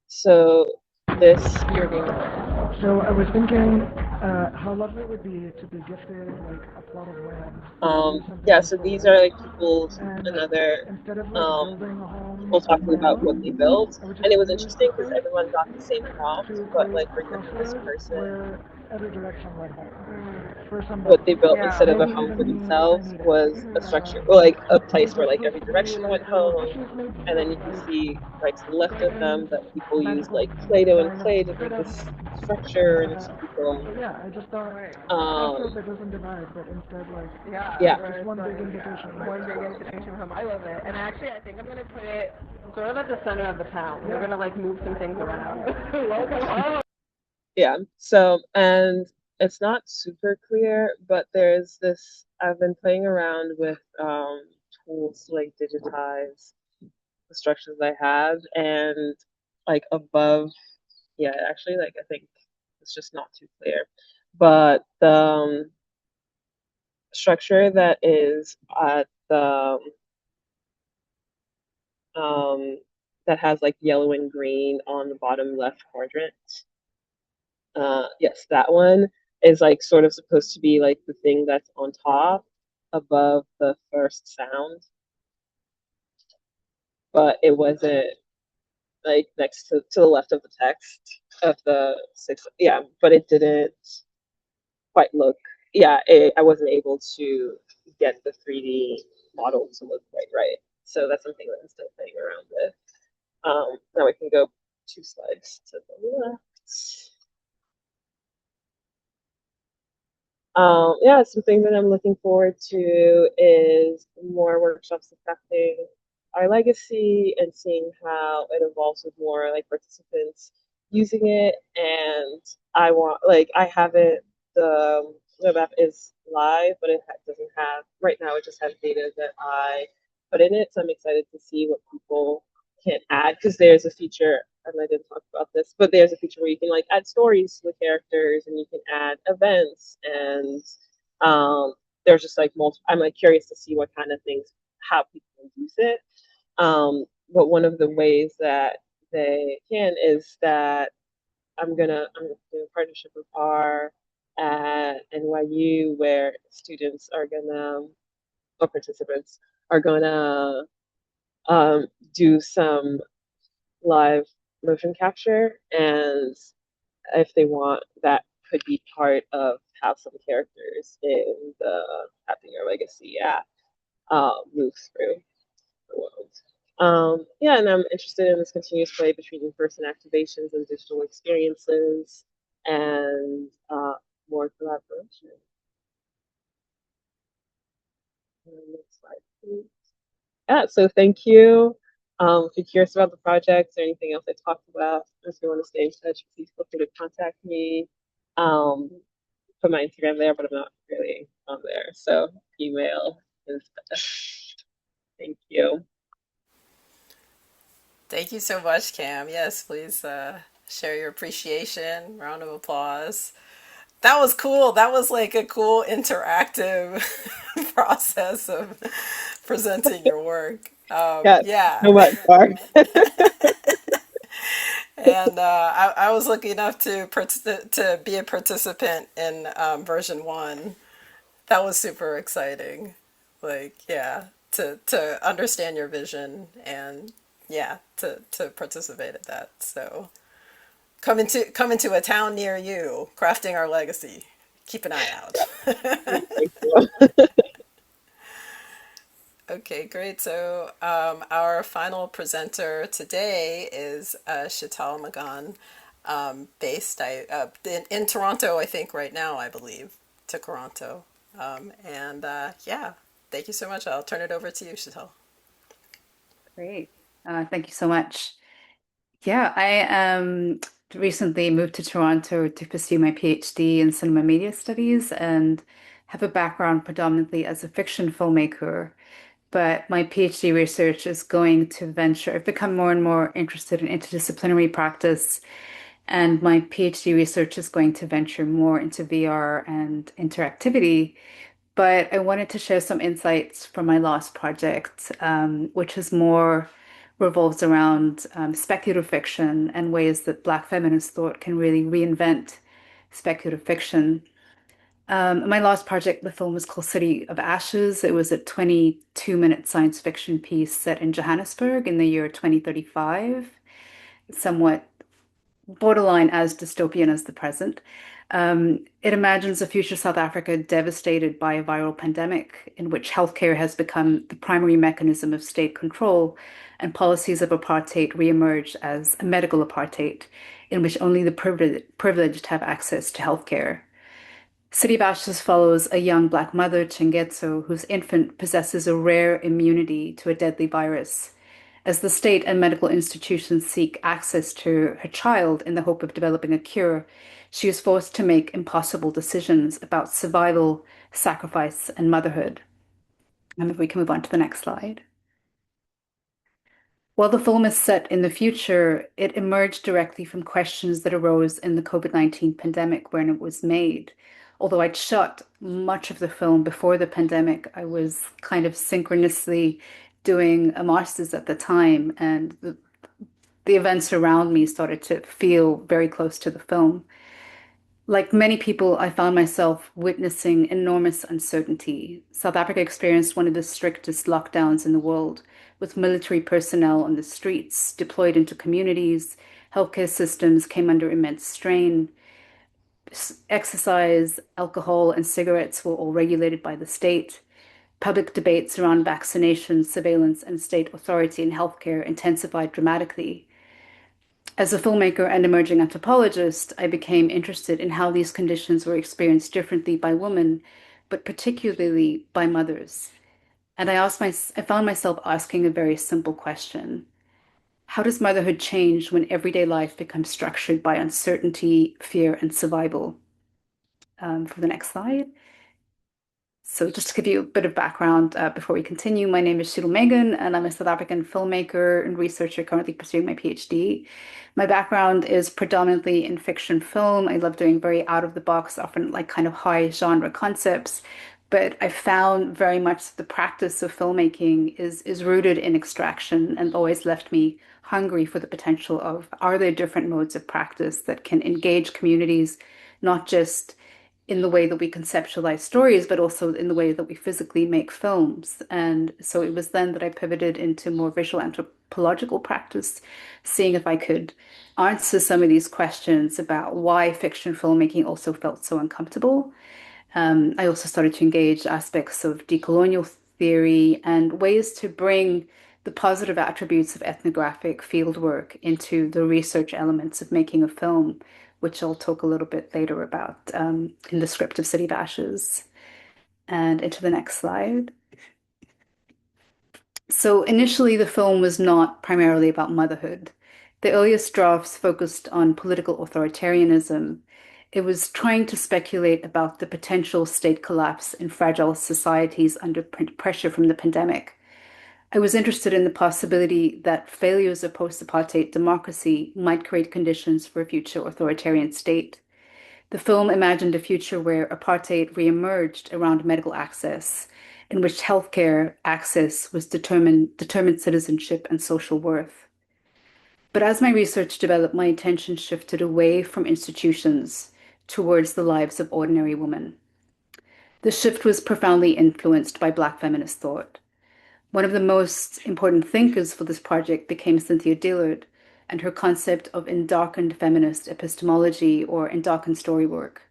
So this you're going So I was thinking how lovely it would be to be gifted like a plot of land to do something yeah, so these are useful like with. people's And another instead of like um building a home people on talking my about what they own, built. I would And just it was really interesting because quickly everyone got the same prompt, to but create like for a example this crossroad person where every direction led home for what somebody. they built Yeah. instead of a Maybe home for even me if I themselves need it. was a structure or Um, like a it was place where like like supposed every to be direction like went there were home. bushes made And then with you can like see like to the left of them gardens, that people used magical like Play-Doh and clay to dynasty sort make of. this structure and it's super cool. But yeah, I just thought a crossroad Um that doesn't divide, but instead like yeah. just one big invitation. One big invitation from I love it. And actually I think I'm gonna put it sort of at the center of the town. We're gonna like move some things around. Welcome. Yeah. So, and it's not super clear, but there's this, I've been playing around with tools to like digitize the structures I have and like above, yeah, actually like I think it's just not too clear. But the structure that is at the um that has like yellow and green on the bottom left quadrant. Yes, that one is like sort of supposed to be like the thing that's on top above the first sound, but it wasn't like next to the left of the text of the six. Yeah, but it didn't quite look. Yeah, I wasn't able to get the 3D model to look quite right. So that's something that I'm still playing around with. Now we can go two slides to the left. Yeah, something that I'm looking forward to is more workshops affecting our legacy and seeing how it evolves with more like participants using it. And I want, like, I haven't, the web app is live, but it doesn't have, right now it just has data that I put in it. So I'm excited to see what people can add because there's a feature and I didn't talk about this, but there's a feature where you can like add stories to the characters and you can add events and there's just like multiple. I'm like curious to see what kind of things how people use it. But one of the ways that they can is that I'm gonna do a partnership with R at NYU where students are gonna or participants are gonna um, do some live motion capture and if they want that could be part of how some characters in the Captain Your Legacy app move through the world. Yeah, and I'm interested in this continuous play between in-person activations and digital experiences and more collaboration. Next slide, please. Yeah, so thank you. If you're curious about the project or anything else I talked about, if you want to stay in touch, please feel free to contact me. Um, put my Instagram there, but I'm not really on there. So email is best. Thank you. Thank you so much, Cam. Yes, please share your appreciation. Round of applause. That was cool. That was like a cool interactive process of presenting your work. Yes, Yeah. so much, Mark. And I was lucky enough to be a participant in version one. That was super exciting. Like, yeah, to understand your vision and yeah, to participate at that. So come into a town near you, crafting our legacy. Keep an eye out. Thank you. Okay, great. So our final presenter today is Sheetal Magan, based in Toronto, I think, right now, I believe, to Toronto. Yeah, thank you so much. I'll turn it over to you, Sheetal. Great. Thank you so much. Yeah, I recently moved to Toronto to pursue my PhD in cinema media studies and have a background predominantly as a fiction filmmaker. But my PhD research is going to venture, I've become more and more interested in interdisciplinary practice, and my PhD research is going to venture more into VR and interactivity. But I wanted to share some insights from my last project, which is more revolves around speculative fiction and ways that Black feminist thought can really reinvent speculative fiction. My last project, the film was called City of Ashes. It was a 22-minute science fiction piece set in Johannesburg in the year 2035, somewhat borderline as dystopian as the present. It imagines a future South Africa devastated by a viral pandemic in which healthcare has become the primary mechanism of state control and policies of apartheid reemerge as a medical apartheid in which only the privileged have access to healthcare. City of Ashes follows a young Black mother, Chengetso, whose infant possesses a rare immunity to a deadly virus. As the state and medical institutions seek access to her child in the hope of developing a cure, she is forced to make impossible decisions about survival, sacrifice, and motherhood. And if we can move on to the next slide. While the film is set in the future, it emerged directly from questions that arose in the COVID-19 pandemic when it was made. Although I'd shot much of the film before the pandemic, I was kind of synchronously doing a master's at the time, and the events around me started to feel very close to the film. Like many people, I found myself witnessing enormous uncertainty. South Africa experienced one of the strictest lockdowns in the world, with military personnel on the streets deployed into communities. Healthcare systems came under immense strain. Exercise, alcohol, and cigarettes were all regulated by the state. Public debates around vaccination, surveillance, and state authority in healthcare intensified dramatically. As a filmmaker and emerging anthropologist, I became interested in how these conditions were experienced differently by women, but particularly by mothers. And I found myself asking a very simple question. How does motherhood change when everyday life becomes structured by uncertainty, fear, and survival? For the next slide. So just to give you a bit of background before we continue, my name is Sheetal Magan, and I'm a South African filmmaker and researcher currently pursuing my PhD. My background is predominantly in fiction film. I love doing very out of the box, often like kind of high genre concepts. But I found very much that the practice of filmmaking is rooted in extraction and always left me hungry for the potential of, are there different modes of practice that can engage communities, not just in the way that we conceptualize stories, but also in the way that we physically make films. And so it was then that I pivoted into more visual anthropological practice, seeing if I could answer some of these questions about why fiction filmmaking also felt so uncomfortable. I also started to engage aspects of decolonial theory and ways to bring the positive attributes of ethnographic fieldwork into the research elements of making a film, which I'll talk a little bit later about in the script of City of Ashes. And into the next slide. So initially, the film was not primarily about motherhood. The earliest drafts focused on political authoritarianism. It was trying to speculate about the potential state collapse in fragile societies under pressure from the pandemic. I was interested in the possibility that failures of post-apartheid democracy might create conditions for a future authoritarian state. The film imagined a future where apartheid reemerged around medical access, in which healthcare access was determined citizenship and social worth. But as my research developed, my attention shifted away from institutions towards the lives of ordinary women. The shift was profoundly influenced by Black feminist thought. One of the most important thinkers for this project became Cynthia Dillard and her concept of endarkened feminist epistemology or endarkened story work.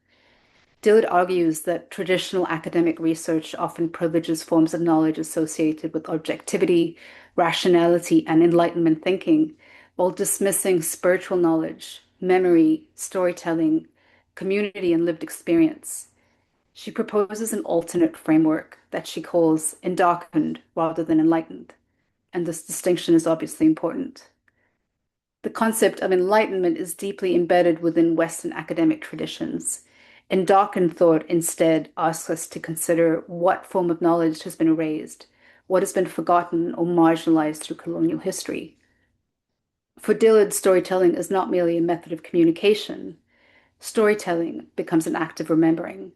Dillard argues that traditional academic research often privileges forms of knowledge associated with objectivity, rationality, and Enlightenment thinking, while dismissing spiritual knowledge, memory, storytelling, community, and lived experience. She proposes an alternate framework that she calls endarkened rather than enlightened, and this distinction is obviously important. The concept of enlightenment is deeply embedded within Western academic traditions. Endarkened thought instead asks us to consider what form of knowledge has been erased, what has been forgotten or marginalized through colonial history. For Dillard, storytelling is not merely a method of communication. Storytelling becomes an act of remembering.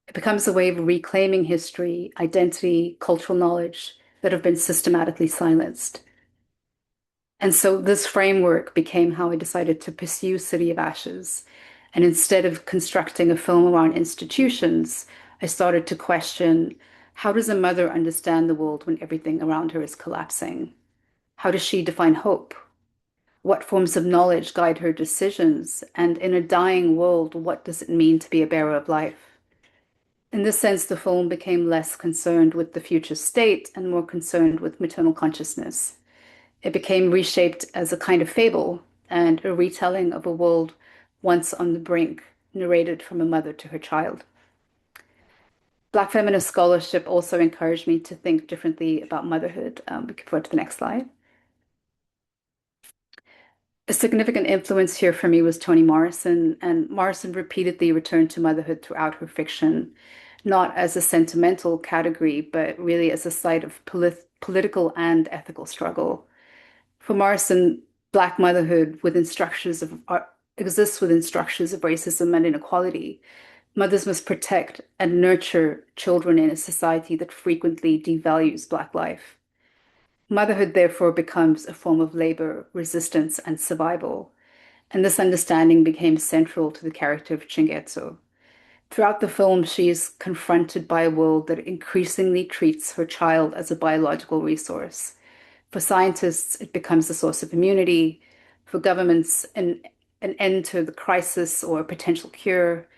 It becomes a way of reclaiming history, identity, cultural knowledge that have been systematically silenced. And so this framework became how I decided to pursue City of Ashes. And instead of constructing a film around institutions, I started to question, how does a mother understand the world when everything around her is collapsing? How does she define hope? What forms of knowledge guide her decisions? And in a dying world, what does it mean to be a bearer of life? In this sense, the film became less concerned with the future state and more concerned with maternal consciousness. It became reshaped as a kind of fable and a retelling of a world once on the brink, narrated from a mother to her child. Black feminist scholarship also encouraged me to think differently about motherhood. We can go to the next slide. A significant influence here for me was Toni Morrison, and Morrison repeatedly returned to motherhood throughout her fiction, not as a sentimental category, but really as a site of political and ethical struggle. For Morrison, Black motherhood exists within structures of racism and inequality. Mothers must protect and nurture children in a society that frequently devalues Black life. Motherhood, therefore, becomes a form of labor, resistance, and survival. And this understanding became central to the character of Chingetso. Throughout the film, she is confronted by a world that increasingly treats her child as a biological resource. For scientists, it becomes a source of immunity. For governments, an end to the crisis or a potential cure.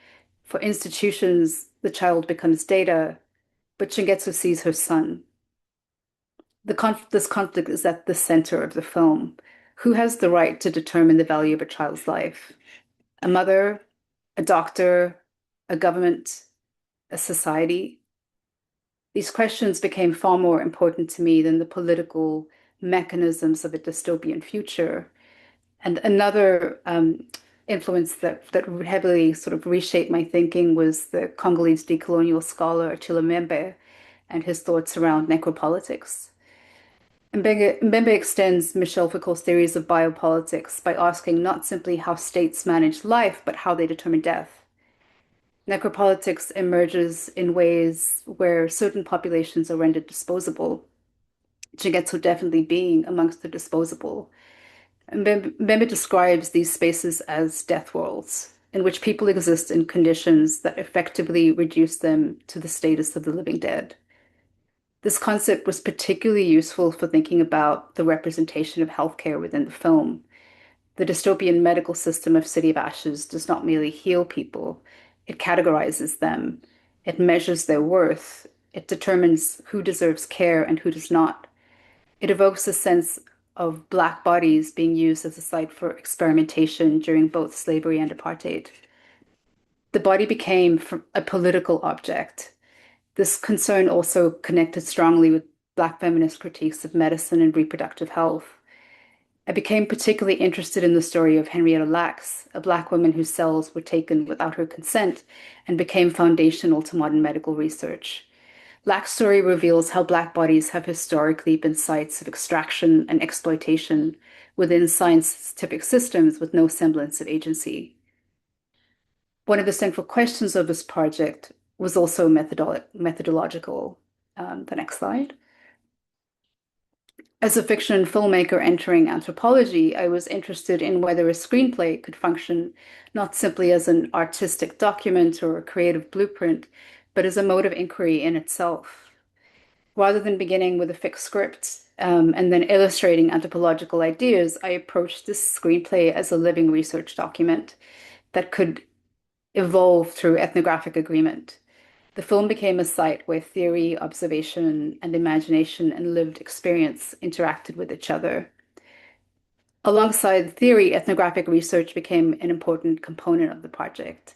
For institutions, the child becomes data, but Chingetsu sees her son. This conflict is at the center of the film. Who has the right to determine the value of a child's life? A mother, a doctor, a government, a society? These questions became far more important to me than the political mechanisms of a dystopian future. And another influence that heavily sort of reshaped my thinking was the Congolese decolonial scholar Achille Mbembe and his thoughts around necropolitics. Mbembe extends Michel Foucault's theories of biopolitics by asking not simply how states manage life, but how they determine death. Necropolitics emerges in ways where certain populations are rendered disposable, Shigetsu definitely being amongst the disposable. Mbembe describes these spaces as death worlds, in which people exist in conditions that effectively reduce them to the status of the living dead. This concept was particularly useful for thinking about the representation of healthcare within the film. The dystopian medical system of City of Ashes does not merely heal people, it categorizes them, it measures their worth, it determines who deserves care and who does not. It evokes a sense of Black bodies being used as a site for experimentation during both slavery and apartheid. The body became a political object. This concern also connected strongly with Black feminist critiques of medicine and reproductive health. I became particularly interested in the story of Henrietta Lacks, a Black woman whose cells were taken without her consent and became foundational to modern medical research. Lacks' story reveals how Black bodies have historically been sites of extraction and exploitation within scientific systems with no semblance of agency. One of the central questions of this project was also methodological. The next slide. As a fiction filmmaker entering anthropology, I was interested in whether a screenplay could function not simply as an artistic document or a creative blueprint, but as a mode of inquiry in itself. Rather than beginning with a fixed script and then illustrating anthropological ideas, I approached this screenplay as a living research document that could evolved through ethnographic agreement. The film became a site where theory, observation, and imagination and lived experience interacted with each other. Alongside theory, ethnographic research became an important component of the project.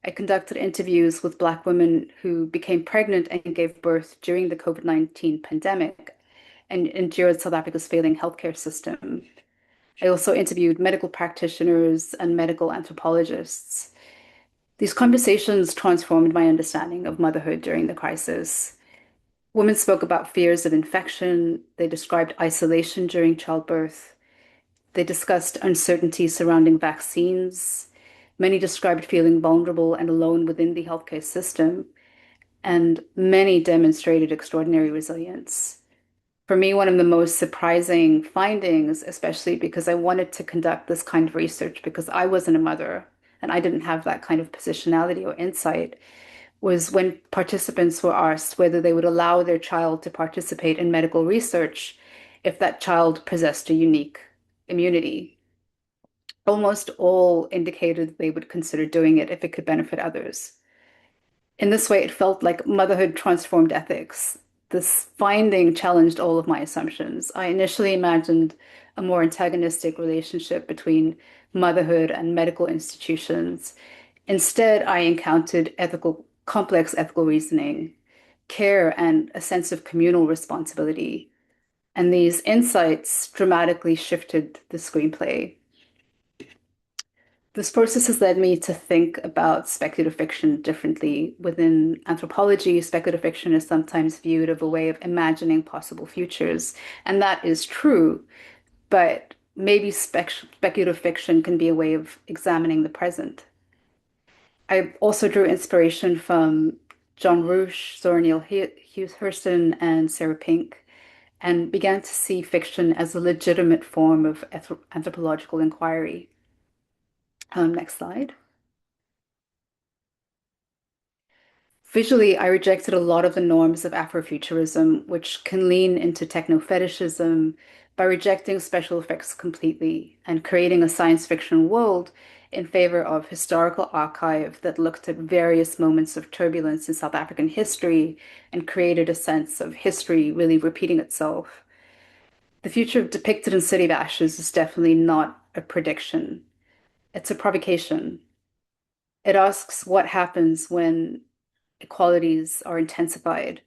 I conducted interviews with Black women who became pregnant and gave birth during the COVID-19 pandemic and endured South Africa's failing healthcare system. I also interviewed medical practitioners and medical anthropologists. These conversations transformed my understanding of motherhood during the crisis. Women spoke about fears of infection, they described isolation during childbirth, they discussed uncertainty surrounding vaccines. Many described feeling vulnerable and alone within the healthcare system, and many demonstrated extraordinary resilience. For me, one of the most surprising findings, especially because I wanted to conduct this kind of research because I wasn't a mother and I didn't have that kind of positionality or insight, was when participants were asked whether they would allow their child to participate in medical research if that child possessed a unique immunity. Almost all indicated they would consider doing it if it could benefit others. In this way, it felt like motherhood transformed ethics. This finding challenged all of my assumptions. I initially imagined a more antagonistic relationship between motherhood and medical institutions. Instead, I encountered complex ethical reasoning, care, and a sense of communal responsibility. And these insights dramatically shifted the screenplay. This process has led me to think about speculative fiction differently. Within anthropology, speculative fiction is sometimes viewed as a way of imagining possible futures, and that is true, but maybe speculative fiction can be a way of examining the present. I also drew inspiration from John Rush, Zora Neale Hurston, and Sarah Pink, and began to see fiction as a legitimate form of anthropological inquiry. Next slide. Visually, I rejected a lot of the norms of Afrofuturism, which can lean into techno-fetishism, by rejecting special effects completely and creating a science fiction world in favor of historical archive that looked at various moments of turbulence in South African history and created a sense of history really repeating itself. The future depicted in City of Ashes is definitely not a prediction. It's a provocation. It asks what happens when equalities are intensified.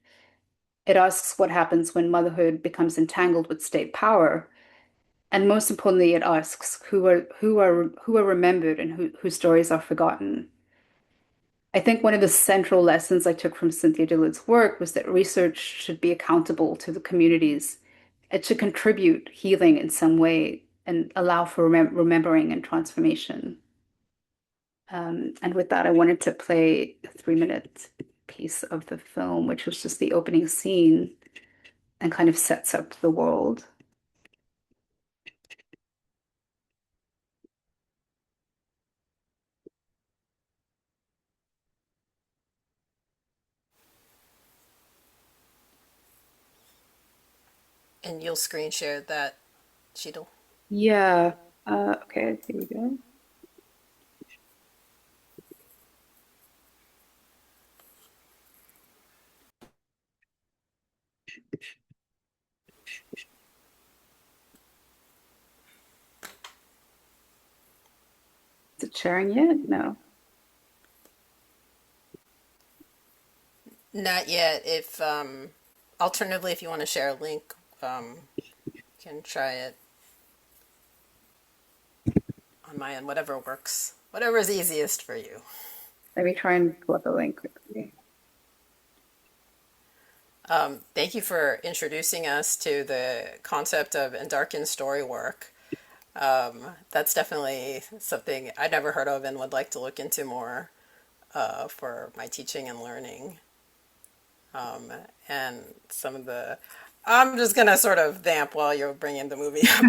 It asks what happens when motherhood becomes entangled with state power. And most importantly, it asks who are remembered and whose stories are forgotten. I think one of the central lessons I took from Cynthia Dillard's work was that research should be accountable to the communities. It should contribute healing in some way and allow for remembering and transformation. And with that, I wanted to play a 3-minute piece of the film, which was just the opening scene and kind of sets up the world. And you'll screen share that, Sheetal. Yeah. Okay, here we go. Is it sharing yet? No. Not yet. If alternatively, if you want to share a link, you can try it on my end. Whatever works. Whatever is easiest for you. Let me try and pull up the link quickly. Thank you for introducing us to the concept of Endarkened story work. That's definitely something I'd never heard of and would like to look into more for my teaching and learning. And some of the, I'm just gonna sort of vamp while you're bringing the movie up,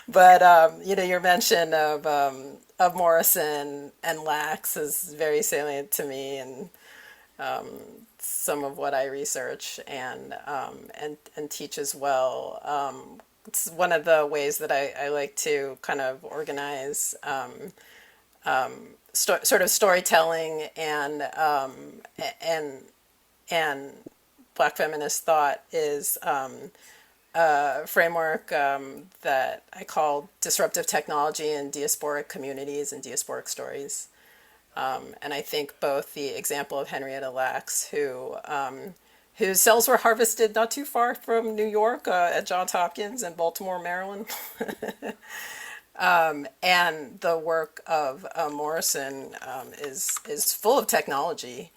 but you know, your mention of Morrison and Lax is very salient to me, and some of what I research and teach as well. It's one of the ways that I like to kind of organize sort of storytelling and and Black feminist thought is a framework that I call disruptive technology in diasporic communities and diasporic stories. And I think both the example of Henrietta Lacks, whose cells were harvested not too far from New York at Johns Hopkins and Baltimore, Maryland, and the work of Morrison is full of technology,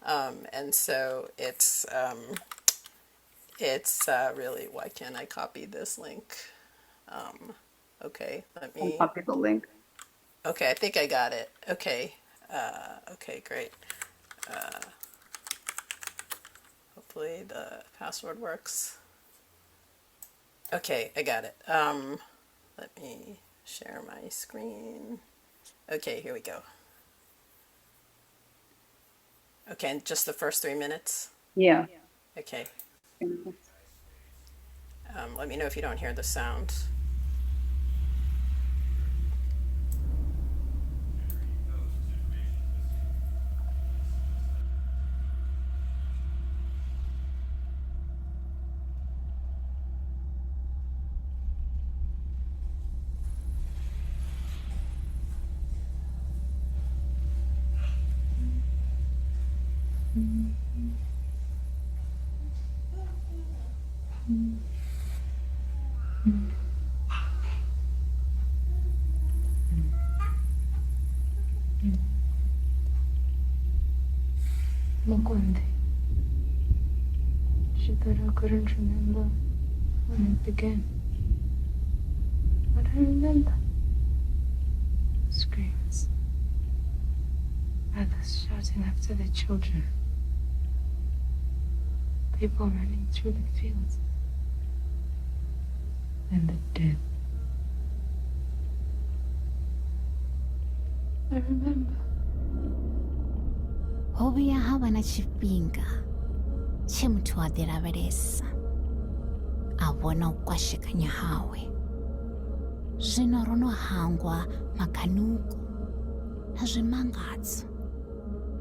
and so it's really, why can't I copy this link? Okay, let I'll me. copy the link. Okay, I think I got it. Okay, okay, great. Hopefully the password works. Okay, I got it. Let me share my screen. Okay, here we go. Okay, and just the first 3 minutes. Yeah. Okay. Let me know if you don't hear the sound. Magundi. She thought I couldn't remember when it began. But I remember. Screams. Others shouting after the children. People running through the fields. And the dead. I remember. Hobiya hava na chifhinga tshe muthu a ḓi lavhelesa a vhona u kwashekanya hawe. Zwino ro no hangwa maganuko na zwimangadzo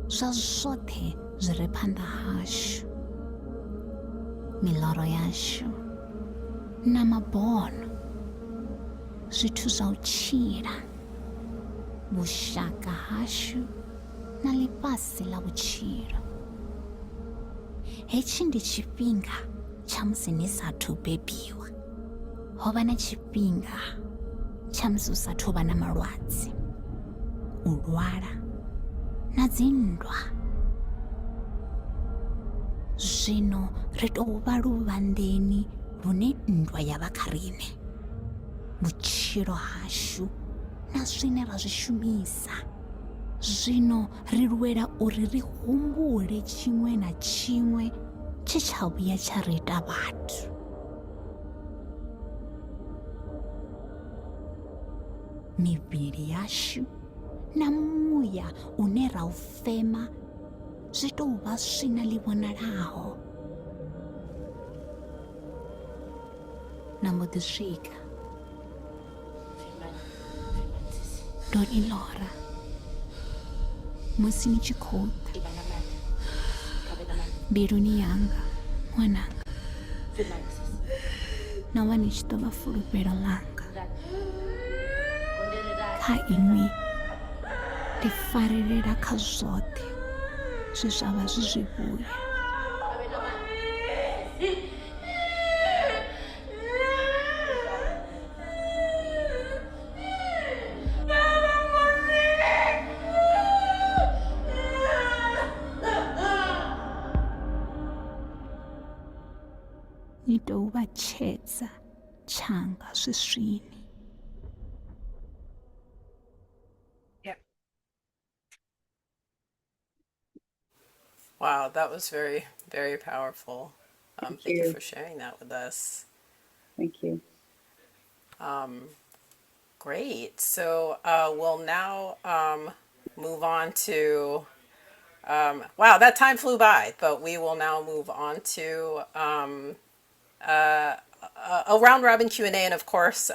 zwa zwoṱhe zwi re phanḓa hashu, miloro yashu na mabono, zwithu zwa u tshila, vhushaka hashu na ḽifhasi ḽa vhutshilo. Hetshi ndi tshifhinga tsha musi ni sathu bebiwa. Ho vha na tshifhinga tsha musi u sathu vha na malwadze, u lwala na dzinndwa. Zwino ri tou vha luvhanḓeni lune nndwa ya vha kha riṋe. Vhutshilo hashu na zwine ra zwi shumisa. Zwino ri lwela uri ri humbule tshiṅwe na tshiṅwe tshe tsha vhuya tsha ri ita vhathu. Mivhili yashu na muya une ra u fema zwi tou vha swina ḽi vhonalaho. Na mbo ḓi swika ndo ni ḽora musi ni tshi khou ḓa mbiluni yanga, ṅwananga, na vha ni tshi ḓo vha fulufhelo ḽanga. Kha iṅwi ndi farelela kha zwoṱhe zwe zwa vha zwi zwivhuya. Ni tou vha tshedza tshanga zwiswini. Wow, that was very, very powerful. Thank you you. for sharing that with us. Thank you. Great. So we'll now move on to, wow, that time flew by, but we will now move on to a round robin Q&A. And of course,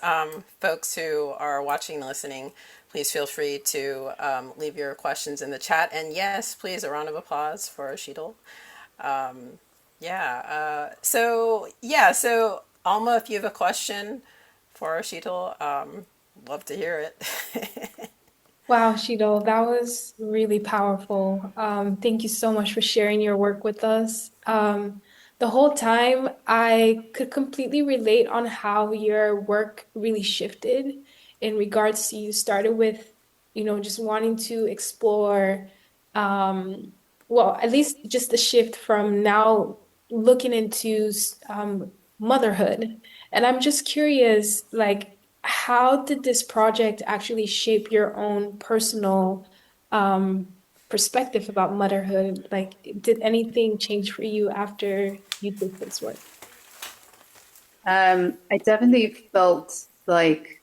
folks who are watching and listening, please feel free to leave your questions in the chat. And yes, please, a round of applause for Sheetal. So Alma, if you have a question for Sheetal, love to hear it. Wow, Sheetal, that was really powerful. Thank you so much for sharing your work with us. The whole time, I could completely relate on how your work really shifted in regards to you started with, just wanting to explore, um, well, at least just the shift from now looking into motherhood. And I'm just curious, like, how did this project actually shape your own personal um, perspective about motherhood? Like, did anything change for you after you did this work? I definitely felt like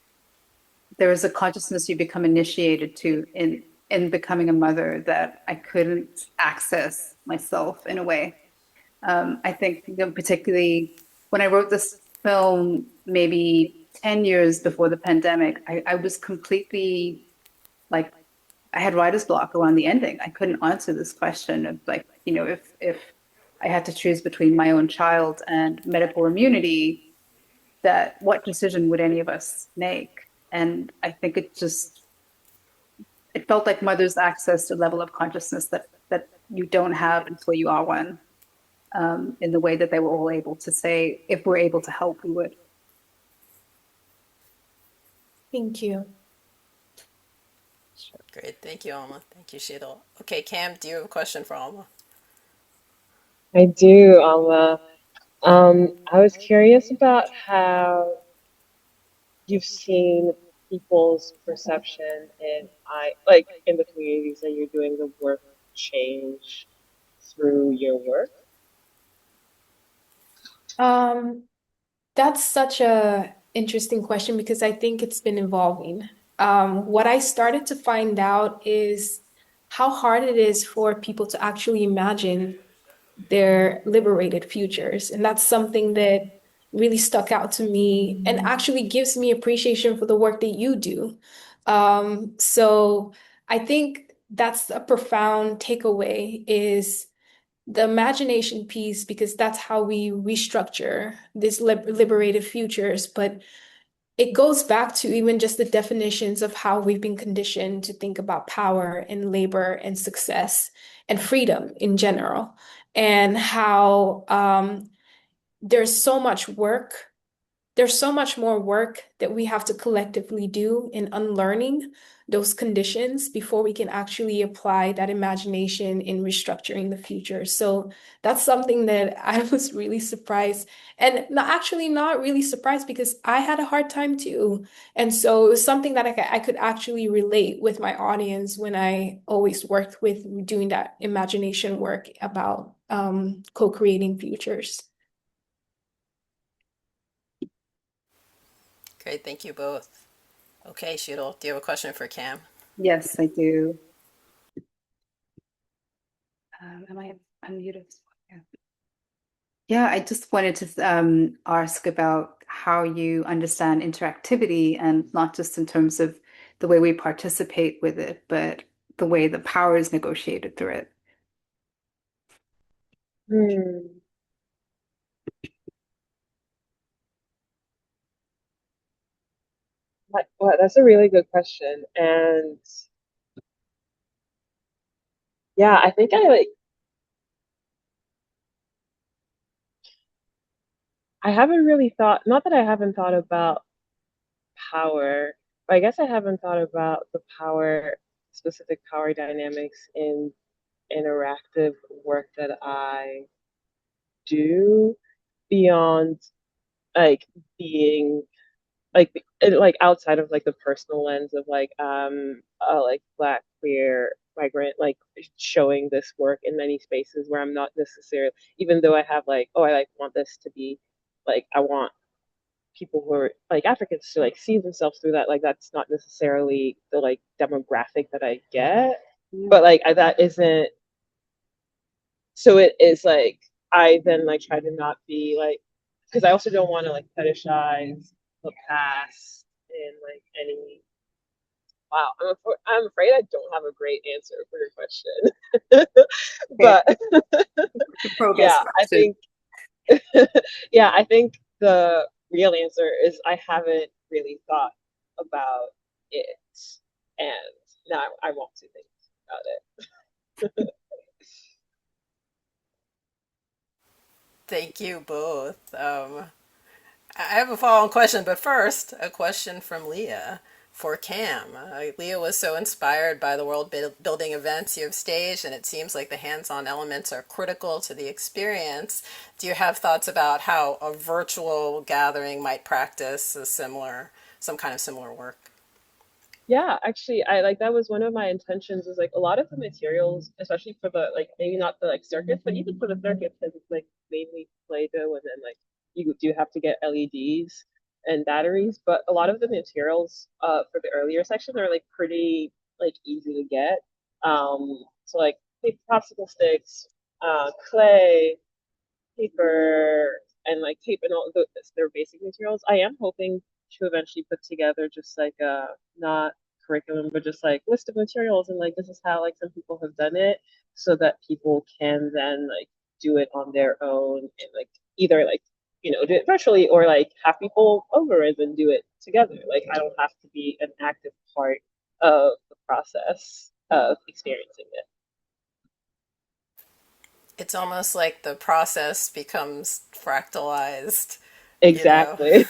there was a consciousness you become initiated to in becoming a mother that I couldn't access myself in a way. I think, particularly when I wrote this film, maybe 10 years before the pandemic, I was completely like, I had writer's block around the ending. I couldn't answer this question of like, if I had to choose between my own child and medical immunity, that what decision would any of us make? And I think it felt like mothers accessed a level of consciousness that you don't have until you are one, in the way that they were all able to say, if we're able to help, we would. Thank you. Great. Thank you, Alma. Thank you, Sheetal. Okay, Cam, do you have a question for Alma? I do, Alma. I was curious about how you've seen people's perception and I like in the communities that you're doing the work change through your work. Um, that's such a interesting question because I think it's been evolving. What I started to find out is how hard it is for people to actually imagine their liberated futures. And that's something that really stuck out to me and actually gives me appreciation for the work that you do. So I think that's a profound takeaway is the imagination piece, because that's how we restructure these liberated futures. But it goes back to even just the definitions of how we've been conditioned to think about power and labor and success and freedom in general, and how there's so much work there's so much more work that we have to collectively do in unlearning those conditions before we can actually apply that imagination in restructuring the future. So that's something that I was really surprised, and not really surprised because I had a hard time too. And so it was something that I could actually relate with my audience when I always worked with doing that imagination work about co-creating futures. Great. Thank you both. Okay, Sheetal, do you have a question for Cam? Yes, I do. Am I unmuted? Yeah. Yeah, I just wanted to ask about how you understand interactivity, and not just in terms of the way we participate with it, but the way the power is negotiated through it. Hmm. Well, that's a really good question. And yeah, I think I haven't really thought, not that I haven't thought about power, but I guess I haven't thought about the specific power dynamics in interactive work that I do beyond like being like outside of like the personal lens of like black queer migrant, like showing this work in many spaces where I'm not necessarily, even though I have like, oh, I like want this to be like, I want people who are like Africans to like see themselves through that, like that's not necessarily the like demographic that I get, but like that isn't, so it is like I then like try to not be like, because I also don't want to like fetishize the past in like any Wow, I'm afraid I don't have a great answer for your question. Okay, But the progress yeah, I question. think yeah, I think the real answer is I haven't really thought about it, and now I want to think about it. Thank you both. I have a follow-on question, but first, a question from Leah for Cam. Leah was so inspired by the world building events you have staged, and it seems like the hands-on elements are critical to the experience. Do you have thoughts about how a virtual gathering might practice some kind of similar work? Yeah, actually, I like that was one of my intentions is like a lot of the materials, especially for the like maybe not the like circuits, but even for the circuits because it's like mainly Play-Doh and then like you do have to get LEDs and batteries, but a lot of the materials for the earlier section are like pretty like easy to get. So like popsicle sticks, clay, paper and like tape and all the their basic materials. I am hoping to eventually put together just like a not curriculum, but just like list of materials and like this is how like some people have done it, so that people can then like do it on their own and like either like do it virtually or like have people over and then do it together. Like I don't have to be an active part of the process of experiencing it. It's almost like the process becomes fractalized, you know. Exactly.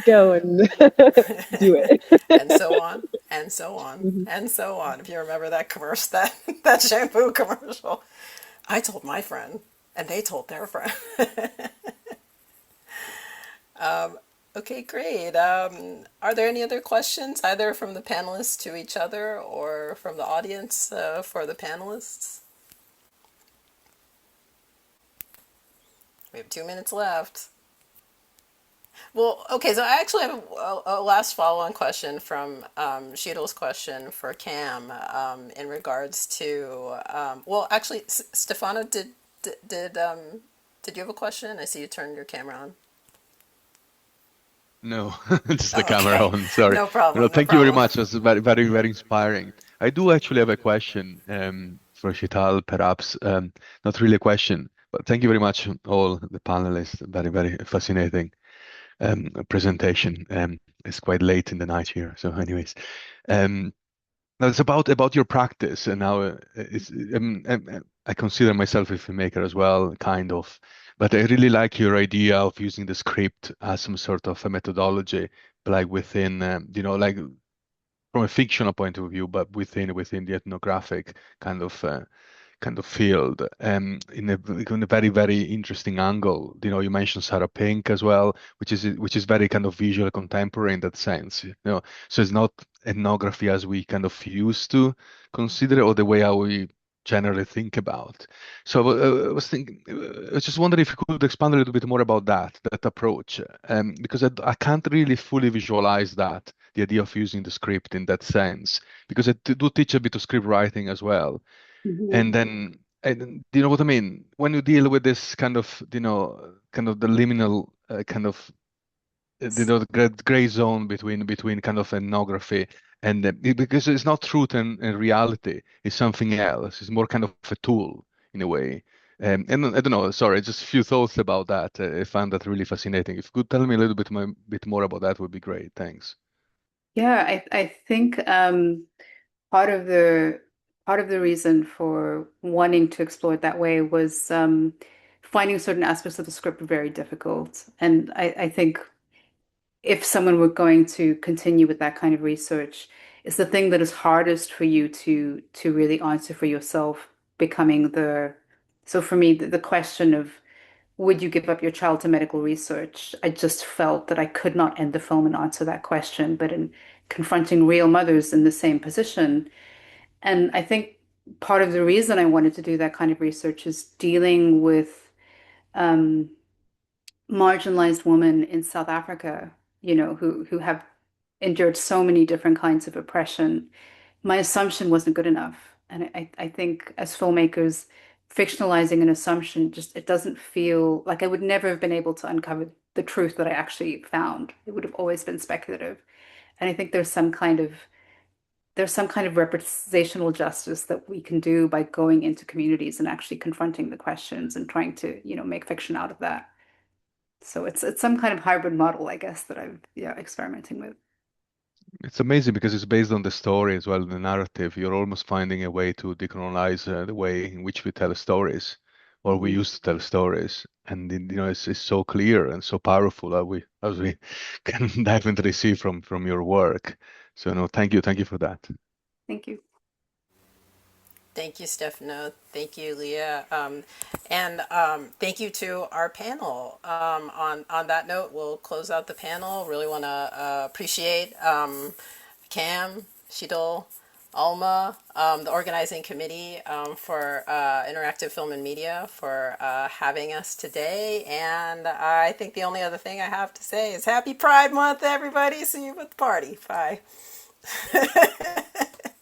Go and do it. And so on and so on Mhm. and so on. If you remember that commercial, that shampoo commercial, I told my friend, and they told their friend. Okay, great. Are there any other questions, either from the panelists to each other or from the audience for the panelists? We have 2 minutes left. Well, okay, so I actually have a last follow-on question from Sheetal's question for Cam in regards to, well, actually, Stefano, did you have a question? I see you turned your camera on. No, just the Oh, camera okay, on. Sorry. no No, problem, no thank you very problem. much. It was very, very, very inspiring. I do actually have a question for Sheetal, perhaps. Not really a question, but thank you very much, all the panelists. Very, very fascinating presentation. It's quite late in the night here. So, anyways, um, now it's about your practice, and now I consider myself a filmmaker as well, kind of. But I really like your idea of using the script as some sort of a methodology, like within, like from a fictional point of view, but within the ethnographic kind of field, in a very, very interesting angle. You mentioned Sarah Pink as well, which is very kind of visual contemporary in that sense. So it's not ethnography as we kind of used to consider it, or the way how we generally think about. So I was thinking, I was just wondering if you could expand a little bit more about that approach, because I can't really fully visualize that, the idea of using the script in that sense, because I do teach a bit of script writing as well. Mhm. And then, do you know what I mean? When you deal with this kind of, kind of the liminal kind of, the gray zone between kind of ethnography and because it's not truth and reality, it's something else. It's more kind of a tool in a way. And I don't know. Sorry, just a few thoughts about that. I found that really fascinating. If you could tell me a little bit more about that, would be great. Thanks. Yeah, I think part of the part of the reason for wanting to explore it that way was finding certain aspects of the script very difficult. And I think if someone were going to continue with that kind of research, it's the thing that is hardest for you to really answer for yourself, becoming the so for me the question of would you give up your child to medical research? I just felt that I could not end the film and answer that question, but in confronting real mothers in the same position. And I think part of the reason I wanted to do that kind of research is dealing with um, marginalized women in South Africa, who have endured so many different kinds of oppression. My assumption wasn't good enough. And I think as filmmakers, fictionalizing an assumption just it doesn't feel like I would never have been able to uncover the truth that I actually found. It would have always been speculative. And I think there's some kind of representational justice that we can do by going into communities and actually confronting the questions and trying to, make fiction out of that. So it's some kind of hybrid model, I guess, that I'm experimenting with. It's amazing because it's based on the story as well, the narrative. You're almost finding a way to decolonize the way in which we tell stories, or we Mhm. used to tell stories, and it's so clear and so powerful as we can definitely see from your work. So no, thank you for that. Thank you. Thank you, Stefano. Thank you, Leah. And thank you to our panel. On that note, we'll close out the panel. Really want to appreciate Cam, Sheetal, Alma, the organizing committee for interactive film and media for having us today. And I think the only other thing I have to say is Happy Pride Month, everybody. See you at the party. Bye.